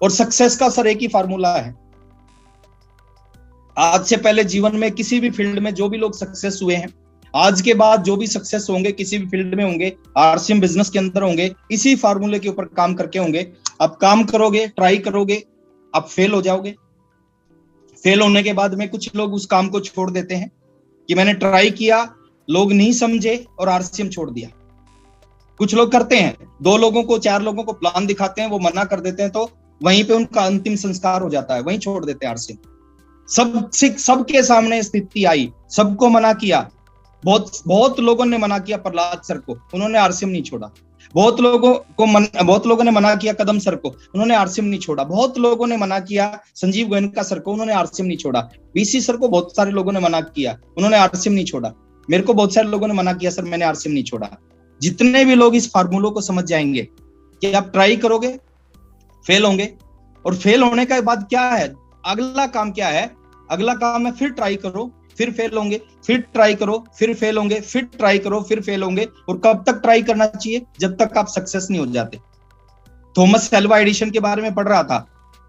और सक्सेस का सर एक ही फार्मूला है। आज से पहले जीवन में किसी भी फील्ड में जो भी लोग सक्सेस हुए हैं, आज के बाद जो भी सक्सेस होंगे किसी भी फील्ड में होंगे, आरसीएम बिजनेस के अंदर होंगे, इसी फार्मूले के ऊपर काम करके होंगे। आप काम करोगे, ट्राई करोगे, आप फेल हो जाओगे। फेल होने के बाद में कुछ लोग उस काम को छोड़ देते हैं कि मैंने ट्राई किया, लोग नहीं समझे और आरसीएम छोड़ दिया। कुछ लोग करते हैं, 2 लोगों को 4 लोगों को प्लान दिखाते हैं, वो मना कर देते हैं, तो वहीं पे उनका अंतिम संस्कार हो जाता है, वहीं छोड़ देते हैं आरसीएम। सबके सामने स्थिति आई, सबको मना किया, बहुत लोगों ने मना किया प्रहलाद सर को, उन्होंने आरसीएम नहीं छोड़ा। बहुत लोगों ने मना किया कदम सर को, उन्होंने आरसीएम नहीं छोड़ा। बहुत लोगों ने मना किया संजीव गोयनका सर को, उन्होंने आरसीएम नहीं छोड़ा। बीसी सर को बहुत सारे लोगों ने मना किया, उन्होंने आरसीएम नहीं छोड़ा। मेरे को बहुत सारे लोगों ने मना किया, सर मैंने आरसीएम नहीं छोड़ा। जितने भी लोग इस फार्मूलों को समझ जाएंगे कि आप ट्राई करोगे, फेल होंगे, और फेल होने के बाद क्या है, अगला काम क्या है, अगला काम है फिर ट्राई करो, फिर फेल होंगे, फिर ट्राई करो, फिर फेल होंगे, फिर ट्राई करो, फिर फेल होंगे। और कब तक ट्राई करना चाहिए, जब तक आप सक्सेस नहीं हो जाते। थॉमस एल्वा एडिशन के बारे में पढ़ रहा था,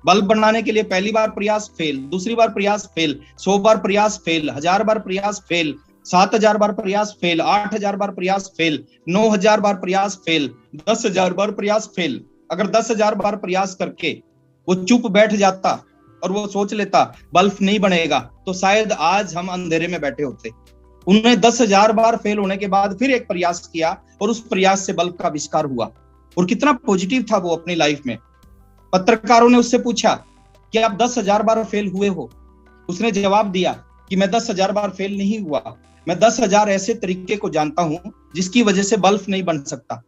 बल्ब बनाने के लिए पहली बार प्रयास फेल, दूसरी बार प्रयास फेल, 100 बार प्रयास फेल, 1000 बार प्रयास फेल, 7000 बार प्रयास फेल, 8000 बार प्रयास फेल, 9000 बार प्रयास फेल, 10000 बार प्रयास फेल। अगर 10000 बार प्रयास करके वो चुप बैठ जाता और वो सोच लेता बल्ब नहीं बनेगा, तो शायद आज हम अंधेरे में बैठे होते। उन्होंने 10,000 बार फेल होने के बाद फिर एक प्रयास किया और उस प्रयास से बल्ब का आविष्कार हुआ। और कितना पॉजिटिव था वो अपनी लाइफ में। पत्रकारों ने उससे पूछा कि आप 10,000 बार फेल हुए हो? उसने जवाब दिया कि मैं 10,000 बार फेल नहीं हुआ, मैं 10,000 ऐसे तरीके को जानता हूं जिसकी वजह से बल्ब नहीं बन सकता।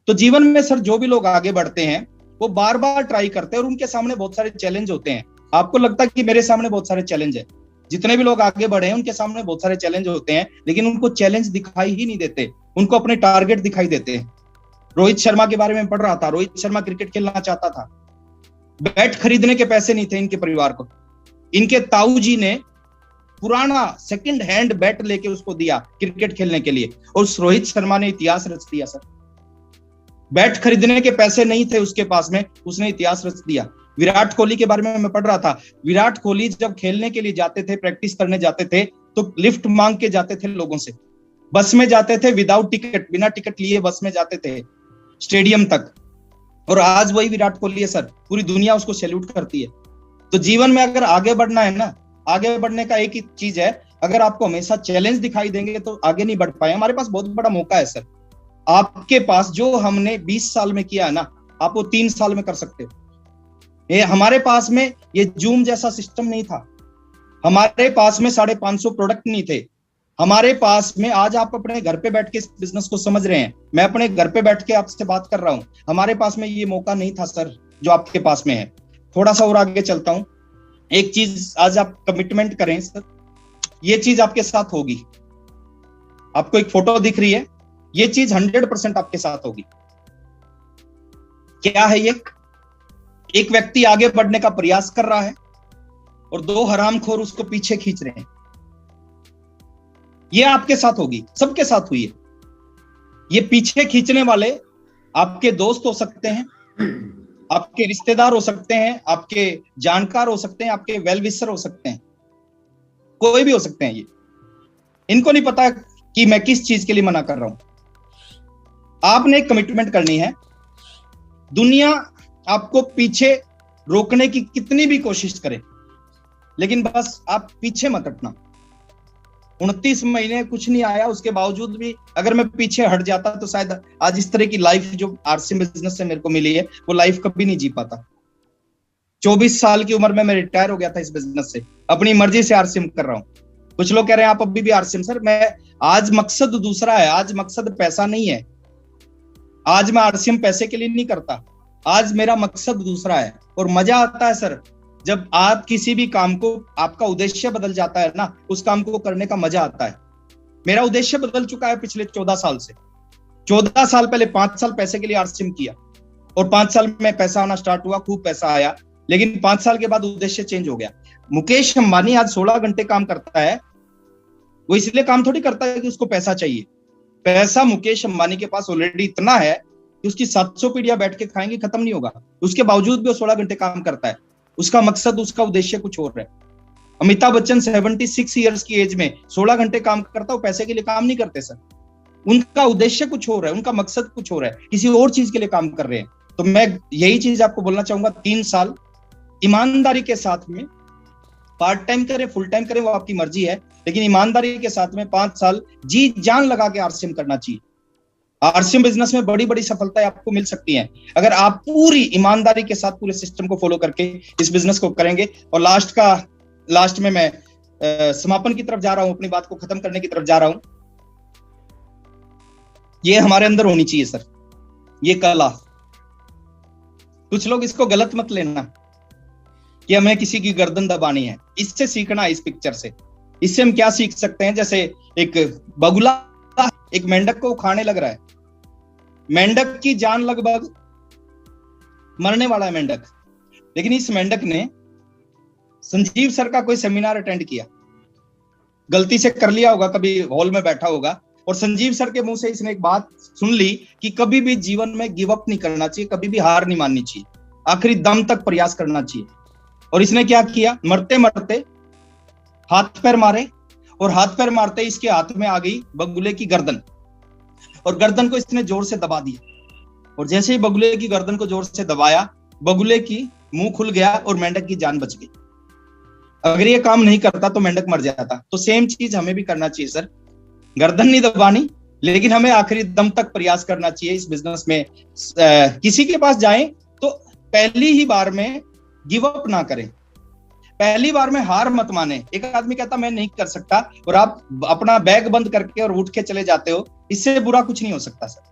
तो जीवन में सर जो भी लोग आगे बढ़ते हैं वो बार बार ट्राई करते हैं और उनके सामने बहुत सारे चैलेंज होते हैं। आपको लगता है कि मेरे सामने बहुत सारे चैलेंज है, जितने भी लोग आगे बढ़े हैं उनके सामने बहुत सारे चैलेंज होते हैं, लेकिन उनको चैलेंज दिखाई ही नहीं देते, उनको अपने टारगेट दिखाई देते हैं। रोहित शर्मा के बारे में पढ़ रहा था, रोहित शर्मा क्रिकेट खेलना चाहता था, बैट खरीदने के पैसे नहीं थे इनके परिवार को। इनके ताऊ जी ने पुराना सेकंड हैंड बैट लेके उसको दिया क्रिकेट खेलने के लिए, और उस रोहित शर्मा ने इतिहास रच दिया सर। बैट खरीदने के पैसे नहीं थे उसके पास में, उसने इतिहास रच दिया। विराट कोहली के बारे में मैं पढ़ रहा था, विराट कोहली जब खेलने के लिए जाते थे, प्रैक्टिस करने जाते थे, तो लिफ्ट मांग के जाते थे लोगों से, बस में जाते थे विदाउट टिकट, बिना टिकट लिए बस में जाते थे स्टेडियम तक। और आज वही विराट कोहली है सर, पूरी दुनिया उसको सैल्यूट करती है। तो जीवन में अगर आगे बढ़ना है ना, आगे बढ़ने का एक ही चीज है, अगर आपको हमेशा चैलेंज दिखाई देंगे तो आगे नहीं बढ़ पाए। हमारे पास बहुत बड़ा मौका है सर, आपके पास जो हमने 20 साल में किया है ना, आप वो 3 साल में कर सकते हो। ये हमारे पास में ये जूम जैसा सिस्टम नहीं था, हमारे पास में 550 प्रोडक्ट नहीं थे, हमारे पास में आज आप अपने घर पे बैठ के इस बिजनेस को समझ रहे हैं, मैं अपने घर पे बैठ के आपसे बात कर रहा हूं। हमारे पास में ये मौका नहीं था सर जो आपके पास में है। थोड़ा सा और आगे चलता हूं। एक चीज आज आप कमिटमेंट करें सर, ये चीज आपके साथ होगी। आपको एक फोटो दिख रही है, ये चीज 100% आपके साथ होगी। क्या है ये? एक व्यक्ति आगे बढ़ने का प्रयास कर रहा है और 2 हरामखोर उसको पीछे खींच रहे हैं। ये आपके साथ होगी, सबके साथ हुई है। ये पीछे खींचने वाले आपके दोस्त हो सकते हैं, आपके रिश्तेदार हो सकते हैं, आपके जानकार हो सकते हैं, आपके वेल विशर हो सकते हैं, कोई भी हो सकते हैं। ये इनको नहीं पता कि मैं किस चीज के लिए मना कर रहा हूं। आपने एक कमिटमेंट करनी है। दुनिया आपको पीछे रोकने की कितनी भी कोशिश करे, लेकिन बस आप पीछे मत हटना। 29 महीने कुछ नहीं आया, उसके बावजूद भी अगर मैं पीछे हट जाता तो शायद आज इस तरह की लाइफ जो आरसीएम बिजनेस से मेरे को मिली है वो लाइफ कभी नहीं जी पाता। 24 साल की उम्र में मैं रिटायर हो गया था इस बिजनेस से, अपनी मर्जी से आरसीएम कर रहा हूं। कुछ लोग कह रहे हैं आप अभी भी आरसीएम। सर मैं आज मकसद दूसरा है, आज मकसद पैसा नहीं है, आज मैं आरसीएम पैसे के लिए नहीं करता, आज मेरा मकसद दूसरा है। और मजा आता है सर जब आप किसी भी काम को, आपका उद्देश्य बदल जाता है ना, उस काम को करने का मजा आता है। मेरा उद्देश्य बदल चुका है पिछले 14 साल से। 14 साल पहले 5 साल पैसे के लिए आरसीएम किया और 5 साल में पैसा आना स्टार्ट हुआ, खूब पैसा आया, लेकिन 5 साल के बाद उद्देश्य चेंज हो गया। मुकेश अंबानी आज 16 घंटे काम करता है, वो इसलिए काम थोड़ी करता है कि उसको पैसा चाहिए। पैसा मुकेश अंबानी के पास ऑलरेडी इतना है कि उसकी 700 पीढ़ियां बैठ के खाएंगे, खत्म नहीं होगा। उसके बावजूद भी वो 16 घंटे काम करता है। उसका मकसद, उसका उद्देश्य कुछ और है। अमिताभ बच्चन 76 ईयर्स की एज में 16 घंटे काम करता है, पैसे के लिए काम नहीं करते सर। उनका उद्देश्य कुछ और है, उनका मकसद कुछ और है, किसी और चीज के लिए काम कर रहे हैं। तो मैं यही चीज आपको बोलना चाहूंगा, 3 साल ईमानदारी के साथ में, पार्ट टाइम करें फुल टाइम करें वो आपकी मर्जी है, लेकिन ईमानदारी के साथ में 5 साल जी जान लगा के आरसीएम करना चाहिए। आरसीएम बिजनेस में बड़ी बड़ी सफलताएं आपको मिल सकती हैं अगर आप पूरी ईमानदारी के साथ पूरे सिस्टम को फॉलो करके इस बिजनेस को करेंगे। और लास्ट में मैं समापन की तरफ जा रहा हूं, अपनी बात को खत्म करने की तरफ जा रहा हूं। ये हमारे अंदर होनी चाहिए सर, ये कला। कुछ लोग इसको गलत मत लेना कि हमें किसी की गर्दन दबानी है, इससे सीखना है। इस पिक्चर से, इससे हम क्या सीख सकते हैं? जैसे एक बगुला एक मेंढक को खाने लग रहा है, मेंढक की जान लगभग मरने वाला है मेंढक, लेकिन इस मेंढक ने संजीव सर का कोई सेमिनार अटेंड किया, गलती से कर लिया होगा, कभी हॉल में बैठा होगा और संजीव सर के मुंह से इसने एक बात सुन ली कि कभी भी जीवन में गिव अप नहीं करना चाहिए, कभी भी हार नहीं माननी चाहिए, आखिरी दम तक प्रयास करना चाहिए। और इसने क्या किया? मरते मरते हाथ पैर मारे और हाथ पैर मारते इसके हाथ में आ गई बगुले की गर्दन, और गर्दन को इसने जोर से दबा दिया। और जैसे ही बगुले की गर्दन को जोर से दबाया, बगुले की मुंह खुल गया और मेंढक की जान बच गई। अगर ये काम नहीं करता तो मेंढक मर जाता। तो सेम चीज हमें भी करना चाहिए सर, गर्दन नहीं दबानी, लेकिन हमें आखिरी दम तक प्रयास करना चाहिए इस बिजनेस में। किसी के पास जाएं तो पहली ही बार में गिव अप ना करें, पहली बार में हार मत माने। एक आदमी कहता मैं नहीं कर सकता और आप अपना बैग बंद करके और उठ के चले जाते हो, इससे बुरा कुछ नहीं हो सकता सर।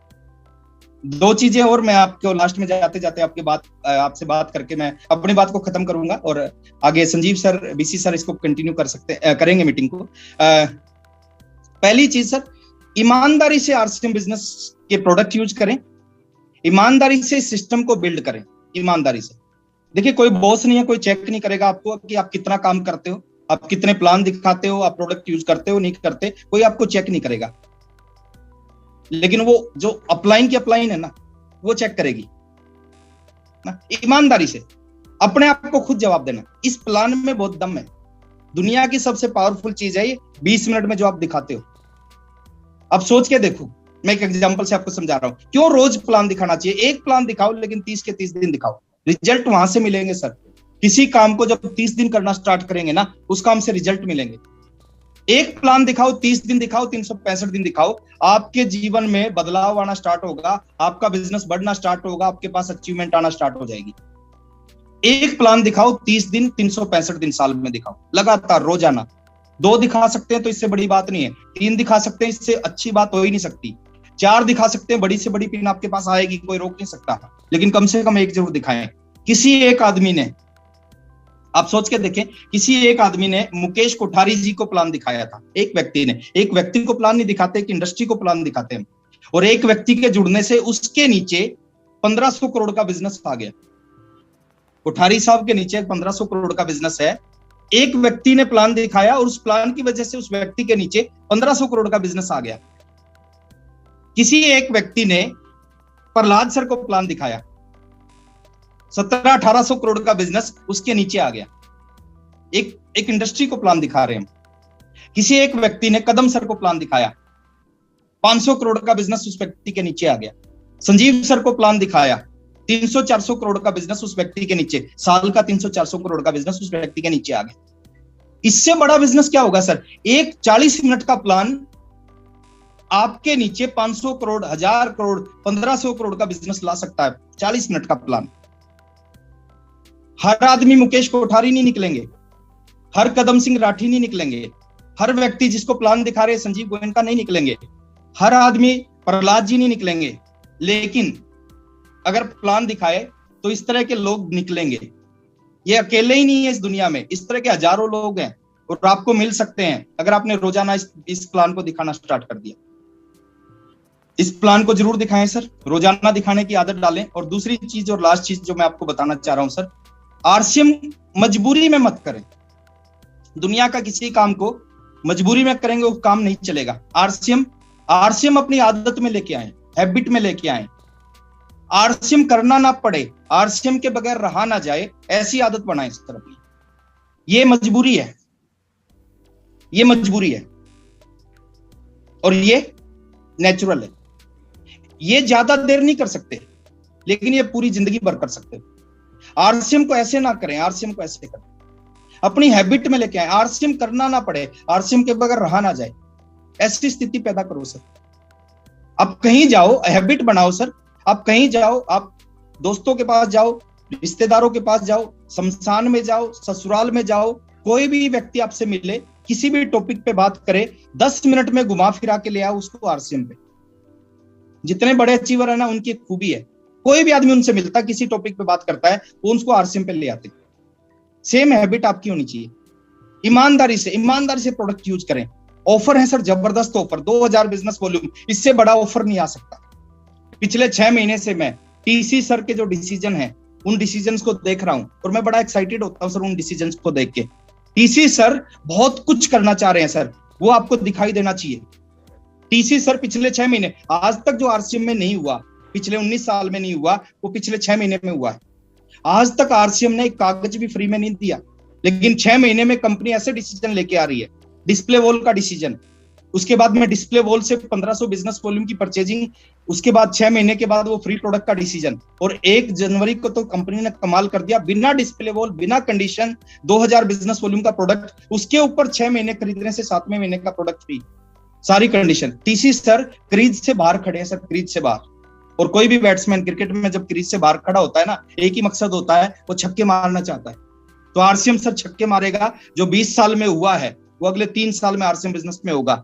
2 चीजें और मैं आपको लास्ट में जाते जाते आपसे बात करके मैं अपनी बात को खत्म करूंगा और आगे संजीव सर, बीसी सर इसको कंटिन्यू करेंगे मीटिंग को। पहली चीज सर, ईमानदारी से आरसीएम बिजनेस के प्रोडक्ट यूज करें, ईमानदारी से सिस्टम को बिल्ड करें, ईमानदारी से। देखिए कोई बॉस नहीं है, कोई चेक नहीं करेगा आपको कि आप कितना काम करते हो, आप कितने प्लान दिखाते हो, आप प्रोडक्ट यूज करते हो नहीं करते, कोई आपको चेक नहीं करेगा। लेकिन वो जो अपलाइन की अपलाइन है ना, वो चेक करेगी ना। ईमानदारी से अपने आप को खुद जवाब देना, इस प्लान में बहुत दम है। दुनिया की सबसे पावरफुल चीज है ये 20 मिनट में जो आप दिखाते हो। अब सोच के देखो, मैं एक एग्जांपल से आपको समझा रहा हूं, क्यों रोज प्लान दिखाना चाहिए। एक प्लान दिखाओ लेकिन 30 के 30 दिन दिखाओ, रिजल्ट वहां से मिलेंगे सर। किसी काम को जब 30 दिन करना स्टार्ट करेंगे ना, उस काम से रिजल्ट मिलेंगे। एक प्लान दिखाओ, 30 दिन दिखाओ, 365 दिन दिखाओ, आपके जीवन में बदलाव आना स्टार्ट होगा, आपका बिजनेस बढ़ना स्टार्ट होगा, आपके पास अचीवमेंट आना स्टार्ट हो जाएगी। एक प्लान दिखाओ, 30 दिन, 365 दिन साल में दिखाओ, लगातार रोजाना। 2 दिखा सकते हैं तो इससे बड़ी बात नहीं है, 3 दिखा सकते हैं, इससे अच्छी बात हो ही नहीं सकती। 4 दिखा सकते हैं, बड़ी से बड़ी पिन आपके पास आएगी, कोई रोक नहीं सकता, लेकिन कम से कम एक जरूर दिखाएं। किसी एक आदमी ने, आप सोच के देखें, किसी एक आदमी ने मुकेश कोठारी जी को प्लान दिखाया था। एक व्यक्ति ने, एक व्यक्ति को प्लान नहीं दिखाते, एक इंडस्ट्री को प्लान दिखाते हैं। और एक व्यक्ति के जुड़ने से उसके नीचे 1500 करोड़ का बिजनेस आ गया। कोठारी साहब के नीचे 1500 करोड़ का बिजनेस है। एक व्यक्ति ने प्लान दिखाया और उस प्लान की वजह से उस व्यक्ति के नीचे 1500 करोड़ का बिजनेस आ गया। किसी एक व्यक्ति ने प्रहलाद सर को प्लान दिखाया, 1700-1800 करोड़ का बिजनेस उसके नीचे आ गया। एक इंडस्ट्री को प्लान दिखा रहे हैं। किसी एक व्यक्ति ने कदम सर को प्लान दिखाया, 500 करोड़ का बिजनेस उस व्यक्ति के नीचे आ गया। संजीव सर को प्लान दिखाया, 300-400 करोड़ का बिजनेस उस व्यक्ति के नीचे, साल का 300-400 करोड़ का बिजनेस उस व्यक्ति के नीचे आ गया। इससे बड़ा बिजनेस क्या होगा सर? एक 40 मिनट का प्लान आपके नीचे 500 करोड़, 1000 करोड़, 1500 करोड़ का बिजनेस ला सकता है। 40 मिनट का प्लान। हर आदमी मुकेश कोठारी नहीं निकलेंगे, हर कदम सिंह राठी नहीं निकलेंगे, हर व्यक्ति जिसको प्लान दिखा रहे संजीव गोयनका नहीं निकलेंगे, हर आदमी प्रहलाद जी नहीं निकलेंगे। लेकिन अगर प्लान दिखाए तो इस तरह के लोग निकलेंगे। ये अकेले ही नहीं है इस दुनिया में, इस तरह के हजारों लोग हैं और आपको मिल सकते हैं अगर आपने रोजाना इस प्लान को दिखाना स्टार्ट कर दिया। इस प्लान को जरूर दिखाएं सर, रोजाना दिखाने की आदत डालें। और दूसरी चीज और लास्ट चीज जो मैं आपको बताना चाह रहा हूं सर, आरसीएम मजबूरी में मत करें। दुनिया का किसी काम को मजबूरी में करेंगे वो काम नहीं चलेगा। आरसीएम अपनी आदत में लेके आए, हैबिट में लेके आए। आरसीएम करना ना पड़े, आरसीएम के बगैर रहा ना जाए, ऐसी आदत बनाएं सर अपनी। ये मजबूरी है, ये मजबूरी है और ये नेचुरल है। ये ज्यादा देर नहीं कर सकते, लेकिन ये पूरी जिंदगी भर कर सकते। आरसीएम को ऐसे ना करें, आरसीएम को ऐसे करें, अपनी हैबिट में लेके आए। आरसीएम करना ना पड़े, आरसीएम के बगैर रहा ना जाए, ऐसी स्थिति पैदा करो सर। आप कहीं जाओ, हैबिट बनाओ सर। आप कहीं जाओ, आप दोस्तों के पास जाओ, रिश्तेदारों के पास जाओ, शमशान में जाओ, ससुराल में जाओ, कोई भी व्यक्ति आपसे मिले, किसी भी टॉपिक पे बात करे, 10 मिनट में घुमा फिरा के ले आओ उसको आरसीएम पे। जितने बड़े अचीवर है ना, उनकी एक खूबी है, कोई भी आदमी उनसे मिलता, किसी टॉपिक पे बात करता है, वो उसको आरसीएम पे ले आते। सेम हैबिट आपकी होनी चाहिए। ईमानदारी से प्रोडक्ट यूज करें। ऑफर है सर, जबरदस्त ऑफर, 2000 बिजनेस वॉल्यूम, इससे बड़ा ऑफर नहीं आ सकता। पिछले 6 महीने से मैं टीसी सर के जो डिसीजन है, उन डिसीजंस को देख रहा हूं और मैं बड़ा एक्साइटेड होता हूं सर उन डिसीजंस को देख के। टीसी सर बहुत कुछ करना चाह रहे हैं सर, वो आपको दिखाई देना चाहिए। टीसी सर पिछले 6 महीने, आज तक जो आरसीएम में नहीं हुआ, पिछले 19 साल में नहीं हुआ, वो पिछले 6 महीने में हुआ है। आज तक आरसीएम ने एक कागज भी फ्री में नहीं दिया, लेकिन 6 महीने में कंपनी ऐसे डिसीजन लेके आ रही है। डिस्प्ले वॉल का डिसीजन, उसके बाद में डिस्प्ले वॉल से 1500 बिजनेस वॉल्यूम की परचेजिंग, उसके बाद 6 महीने के बाद वो फ्री प्रोडक्ट का डिसीजन, और 1 जनवरी को तो कंपनी ने कमाल कर दिया, बिना डिस्प्ले वॉल, बिना कंडीशन, 2000 बिजनेस वॉल्यूम का प्रोडक्ट, उसके ऊपर 6 महीने खरीदने से 7वें महीने का प्रोडक्ट फ्री, सारी कंडीशन। टीसी सर क्रीज से बाहर खड़े हैं सर, क्रीज से बाहर। और कोई भी बैट्समैन क्रिकेट में जब क्रीज से बाहर खड़ा होता है ना, एक ही मकसद होता है, वो छक्के मारना चाहता है। तो आरसीएम सर छक्के मारेगा। जो 20 साल में हुआ है वो अगले 3 साल में आरसीएम बिजनेस में होगा।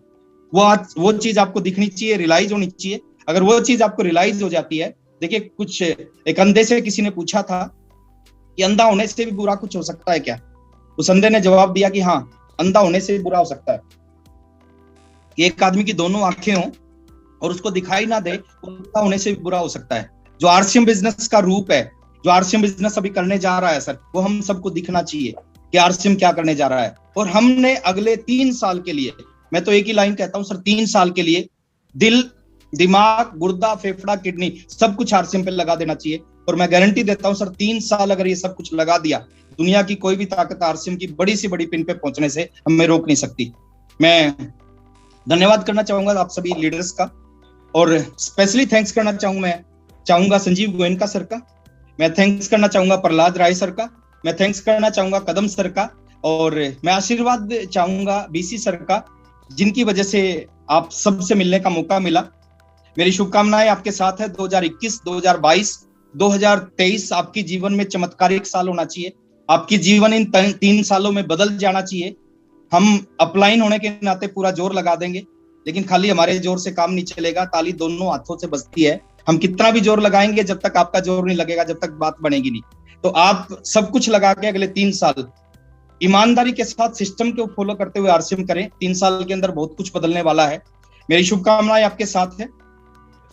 वो चीज आपको दिखनी चाहिए, रियलाइज होनी चाहिए। अगर वो चीज आपको रियलाइज हो जाती है, देखिए कुछ एक अंधे से किसी ने पूछा था कि अंधा होने से भी बुरा कुछ हो सकता है क्या? उस अंधे ने जवाब दिया कि हाँ, अंधा होने से भी बुरा हो सकता है। कि एक आदमी की दोनों आंखें हों और उसको दिखाई ना दे, अंधा होने से भी बुरा हो सकता है। जो आरसीएम बिजनेस का रूप है, जो आरसीएम बिजनेस अभी करने जा रहा है सर, वो हम सबको दिखना चाहिए कि आरसीएम क्या करने जा रहा है। और हमने अगले 3 साल के लिए, मैं तो एक ही लाइन कहता हूं सर, 3 साल के लिए दिल, दिमाग, गुर्दा, फेफड़ा, किडनी, सब कुछ आरसीएम पे लगा देना चाहिए। और मैं गारंटी देता हूं सर, 3 साल अगर ये सब कुछ लगा दिया, दुनिया की कोई भी ताकत आरसीएम की बड़ी से बड़ी पिन पे पहुंचने से हमें रोक नहीं सकती। मैं धन्यवाद करना चाहूंगा आप सभी लीडर्स का, और स्पेशली थैंक्स करना चाहूंगा संजीव गोयनका सर का, मैं थैंक्स करना चाहूंगा प्रहलाद राय सर का, मैं थैंक्स करना चाहूंगा कदम सर का, और मैं आशीर्वाद चाहूंगा बीसी सर का, जिनकी वजह से आप सबसे मिलने का मौका मिला। मेरी शुभकामनाएं आपके साथ है। 2021, 2022, 2023 आपकी जीवन में चमत्कारिक साल होना चाहिए। आपकी जीवन इन 3 सालों में बदल जाना चाहिए। हम अपलाइन होने के नाते पूरा जोर लगा देंगे, लेकिन खाली हमारे जोर से काम नहीं चलेगा। ताली दोनों हाथों से बजती है। हम कितना भी जोर लगाएंगे, जब तक आपका जोर नहीं लगेगा, जब तक बात बनेगी नहीं। तो आप सब कुछ लगा के अगले 3 साल ईमानदारी के साथ सिस्टम को फॉलो करते हुए आरसीएम करें। 3 साल के अंदर बहुत कुछ बदलने वाला है। मेरी शुभकामनाएं आपके साथ है।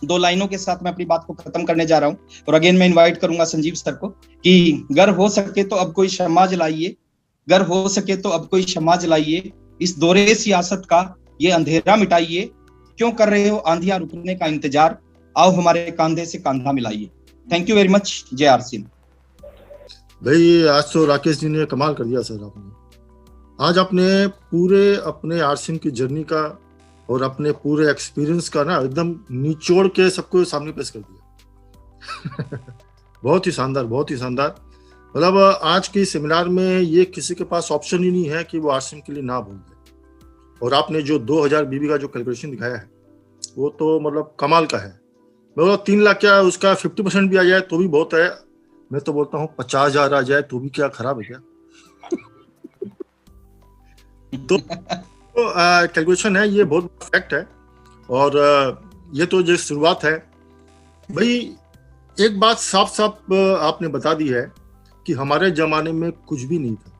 2 लाइनों के साथ मैं अपनी बात को खत्म करने जा रहा हूं, और अगेन मैं इनवाइट करूंगा संजीव सर को कि घर हो सके तो अब कोई क्षमा जलाइए, घर हो सके तो अब कोई क्षमा जलाइए, इस दौरे सियासत का ये अंधेरा मिटाइए, क्यों कर रहे हो आंधियां रुकने का इंतजार, आओ हमारे कांधे से कांधा मिलाइए। Thank you very much. जय आरसीएम। भाई आज तो राकेश जी ने कमाल कर दिया सर। आपने आज आपने पूरे अपने आरसीएम की जर्नी का और अपने पूरे एक्सपीरियंस का ना एकदम निचोड़ के सबको सामने पेश कर दिया। बहुत ही शानदार, बहुत ही शानदार। मतलब आज के सेमिनार में ये किसी के पास ऑप्शन ही नहीं है कि वो आरसीएम के लिए ना बोल दे। और आपने जो 2000 बीबी का जो कैलकुलेशन दिखाया है, वो तो मतलब कमाल का है। मतलब 3 लाख क्या, उसका 50% भी आ जाए तो भी बहुत है। मैं तो बोलता हूँ 50,000 आ जाए तो भी क्या खराब है क्या? तो कैलकुलेशन है, ये बहुत परफेक्ट है। और ये तो जो शुरुआत है भाई, एक बात साफ साफ आपने बता दी है कि हमारे जमाने में कुछ भी नहीं था।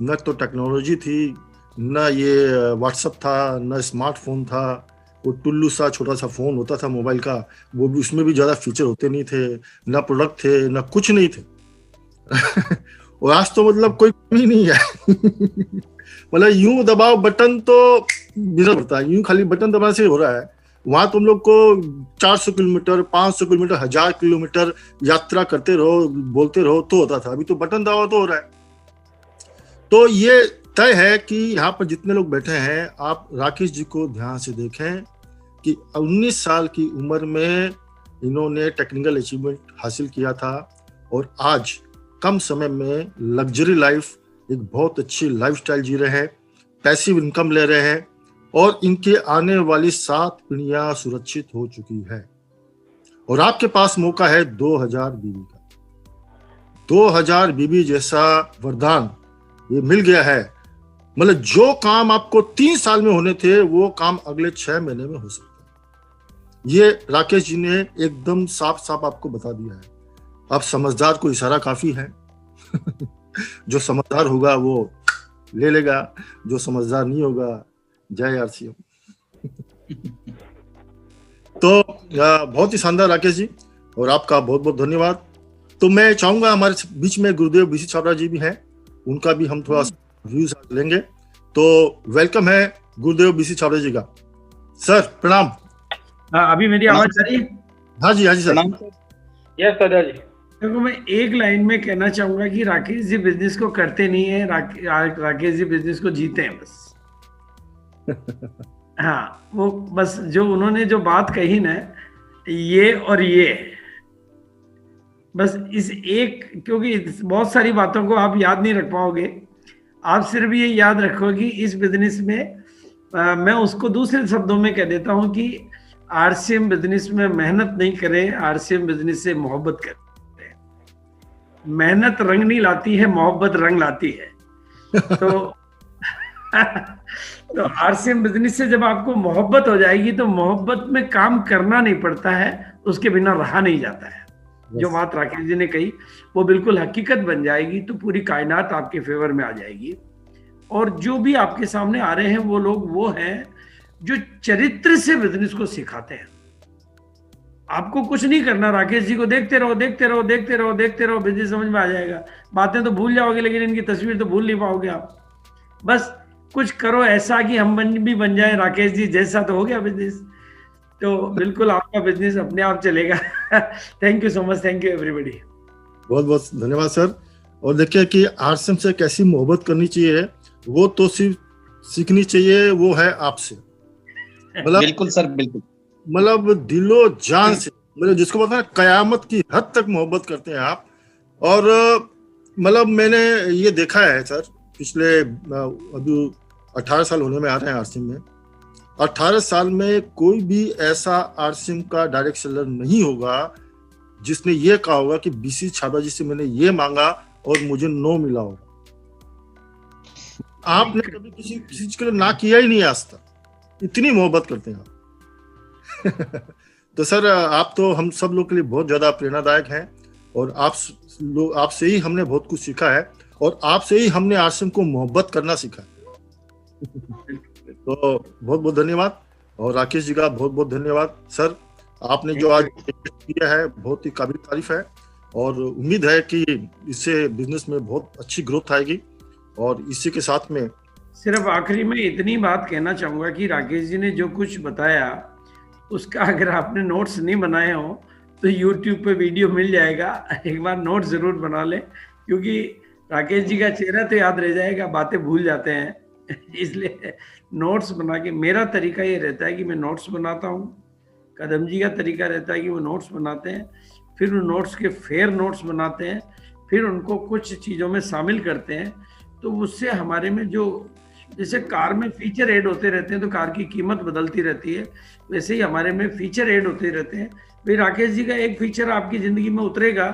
न तो टेक्नोलॉजी थी, न ये व्हाट्सअप था, न स्मार्टफोन था। वो टुल्लू सा छोटा सा फोन होता था मोबाइल का, वो भी, उसमें भी ज्यादा फीचर होते नहीं थे, न प्रोडक्ट थे, न कुछ नहीं थे। और आज तो मतलब कोई कमी नहीं है। मतलब यूं दबाओ बटन तो बिजनेस होता है, यूं खाली बटन दबाने से हो रहा है। वहां तुम लोग को 400 किलोमीटर, 500 किलोमीटर, 1000 किलोमीटर यात्रा करते रहो, बोलते रहो तो होता था। अभी तो बटन दबाओ तो हो रहा है। तो ये तय है कि यहाँ पर जितने लोग बैठे हैं, आप राकेश जी को ध्यान से देखें कि 19 साल की उम्र में इन्होंने टेक्निकल अचीवमेंट हासिल किया था, और आज कम समय में लग्जरी लाइफ, एक बहुत अच्छी लाइफस्टाइल जी रहे हैं, पैसिव इनकम ले रहे हैं, और इनके आने वाली 7 पीढ़ियां सुरक्षित हो चुकी है। और आपके पास मौका है 2000 बीबी का। 2000 बीबी जैसा वरदान ये मिल गया है। मतलब जो काम आपको 3 साल में होने थे, वो काम अगले 6 महीने में हो सकता है। ये राकेश जी ने एकदम साफ साफ आपको बता दिया है। अब समझदार को इशारा काफी है। जो समझदार होगा वो ले लेगा, जो समझदार नहीं होगा, जय आरसीएम। तो बहुत ही शानदार राकेश जी, और आपका बहुत बहुत धन्यवाद। तो मैं चाहूंगा, हमारे बीच में गुरुदेव बीसी छाबड़ा जी भी हैं, उनका भी हम थोड़ा व्यूज लेंगे। तो वेलकम है गुरुदेव बीसी छाबड़ा जी का। सर प्रणाम। अभी मेरी आवाज आ रही है? हाँ जी, हाँ जी सर। यस दादा जी। देखो, मैं एक लाइन में कहना चाहूंगा कि राकेश जी बिजनेस को करते नहीं है, राकेश जी बिजनेस को जीते हैं बस। हाँ, वो बस जो उन्होंने जो बात कही ना, ये और ये, बस इस एक, क्योंकि बहुत सारी बातों को आप याद नहीं रख पाओगे। आप सिर्फ ये याद रखो कि इस बिजनेस में मैं उसको दूसरे शब्दों में कह देता हूं कि आरसीएम बिजनेस में मेहनत नहीं करे, आरसीएम बिजनेस से मोहब्बत करे। मेहनत रंग नहीं लाती है, मोहब्बत रंग लाती है। तो आरसीएम बिजनेस से जब आपको मोहब्बत हो जाएगी, तो मोहब्बत में काम करना नहीं पड़ता है, उसके बिना रहा नहीं जाता है। जो बात राकेश जी ने कही वो बिल्कुल हकीकत बन जाएगी, तो पूरी कायनात आपके फेवर में आ जाएगी। और जो भी आपके सामने आ रहे हैं वो लोग वो हैं जो चरित्र से बिजनेस को सिखाते हैं। आपको कुछ नहीं करना, राकेश जी को देखते रहो, देखते रहो, देखते रहो, देखते रहो, बिजनेस समझ में आ जाएगा। बातें तो भूल जाओगे, लेकिन इनकी तस्वीर तो भूल नहीं पाओगे आप। बस कुछ करो ऐसा कि हम भी बन जाए राकेश जी जैसा, तो हो गया बिजनेस। तो बिल्कुल आपका बिजनेस अपने आप चलेगा। Thank you so much, thank you everybody. बहुत बहुत धन्यवाद सर। और देखिए कि आरसीएम से कैसी मोहब्बत करनी चाहिए, वो तो सिर्फ सीखनी चाहिए, वो है आपसे। मतलब बिल्कुल सर, बिल्कुल। मतलब दिलो जान से, मतलब जिसको पता है कयामत की हद तक मोहब्बत करते हैं आप। और मतलब मैंने ये देखा है सर, पिछले अभी 18 साल होने में आ रहे हैं आरसीएम में। 18 साल में कोई भी ऐसा आरसीएम का डायरेक्ट सेलर नहीं होगा जिसने ये कहा होगा कि बीसी छाबड़ा जी से मैंने ये मांगा और मुझे नो मिला होगा। आपने कभी किसी चीज के लिए ना किया ही नहीं आज तक, इतनी मोहब्बत करते हैं आप। तो सर आप तो हम सब लोग के लिए बहुत ज्यादा प्रेरणादायक हैं, और आपसे ही हमने बहुत कुछ सीखा है, और आपसे ही हमने आरसीएम को मोहब्बत करना सीखा है। तो बहुत बहुत धन्यवाद, और राकेश जी का बहुत बहुत धन्यवाद सर। आपने जो आज किया है बहुत ही काबिल तारीफ है, और उम्मीद है कि इससे बिजनेस में बहुत अच्छी ग्रोथ आएगी। और इसी के साथ में सिर्फ आखिरी में इतनी बात कहना चाहूंगा कि राकेश जी ने जो कुछ बताया उसका अगर आपने नोट्स नहीं बनाए हो तो YouTube पे वीडियो मिल जाएगा, एक बार नोट्स जरूर बना लें, क्योंकि राकेश जी का चेहरा तो याद रह जाएगा, बातें भूल जाते हैं। इसलिए नोट्स बना के, मेरा तरीका ये रहता है कि मैं नोट्स बनाता हूँ, कदम जी का तरीका रहता है कि वो नोट्स बनाते हैं, फिर उन नोट्स के फेयर नोट्स बनाते हैं, फिर उनको कुछ चीज़ों में शामिल करते हैं। तो उससे हमारे में जो, जैसे कार में फीचर ऐड होते रहते हैं तो कार की कीमत बदलती रहती है, वैसे ही हमारे में फीचर ऐड होते रहते हैं। भाई राकेश जी का एक फीचर आपकी ज़िंदगी में उतरेगा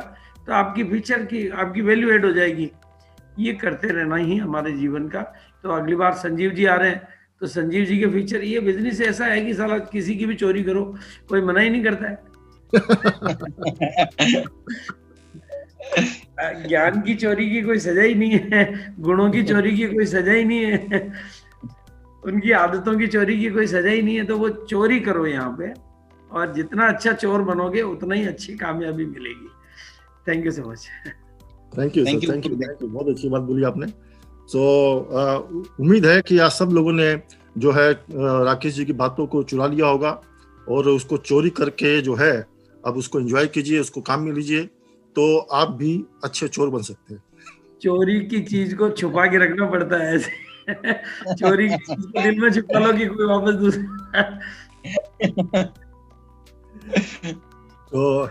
तो आपकी फीचर की आपकी वैल्यू ऐड हो जाएगी। ये करते रहना ही हमारे जीवन का। तो अगली बार संजीव जी आ रहे हैं तो संजीव जी के फीचर, ये बिजनेस ऐसा है कि साला किसी की भी चोरी करो, कोई मना ही नहीं करता है। ज्ञान की चोरी की कोई सजा ही नहीं है, गुणों की चोरी की कोई सजा ही नहीं है, उनकी आदतों की चोरी की कोई सजा ही नहीं है। तो वो चोरी करो यहाँ पे, और जितना अच्छा चोर बनोगे उतना ही अच्छी कामयाबी मिलेगी। Thank you so much. Thank you sir, thank you, बहुत अच्छी बात बोली आपने। सो उम्मीद है कि आज सब लोगों ने जो है राकेश जी की बातों को चुरा लिया होगा और उसको चोरी करके जो है अब उसको एंजॉय कीजिए, उसको काम में लीजिए, तो आप भी अच्छे चोर बन सकते हैं। चोरी की चीज को छुपा के रखना पड़ता है ऐसे। चोरी की चीज को दिल में छुपा लो कि कोई वापस दूसरा। तो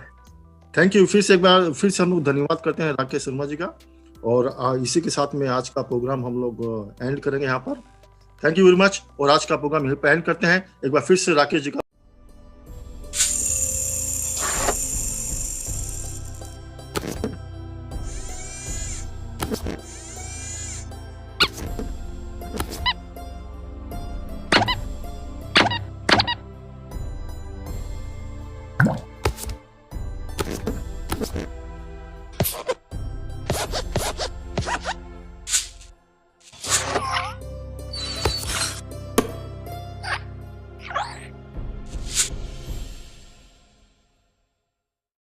थैंक यू, फिर से एक बार फिर से हम लोग धन्यवाद करते हैं राकेश शर्मा जी का, और इसी के साथ में आज का प्रोग्राम हम लोग एंड करेंगे यहाँ पर। थैंक यू वेरी मच, और आज का प्रोग्राम यहीं पर एंड करते हैं। एक बार फिर से राकेश जी का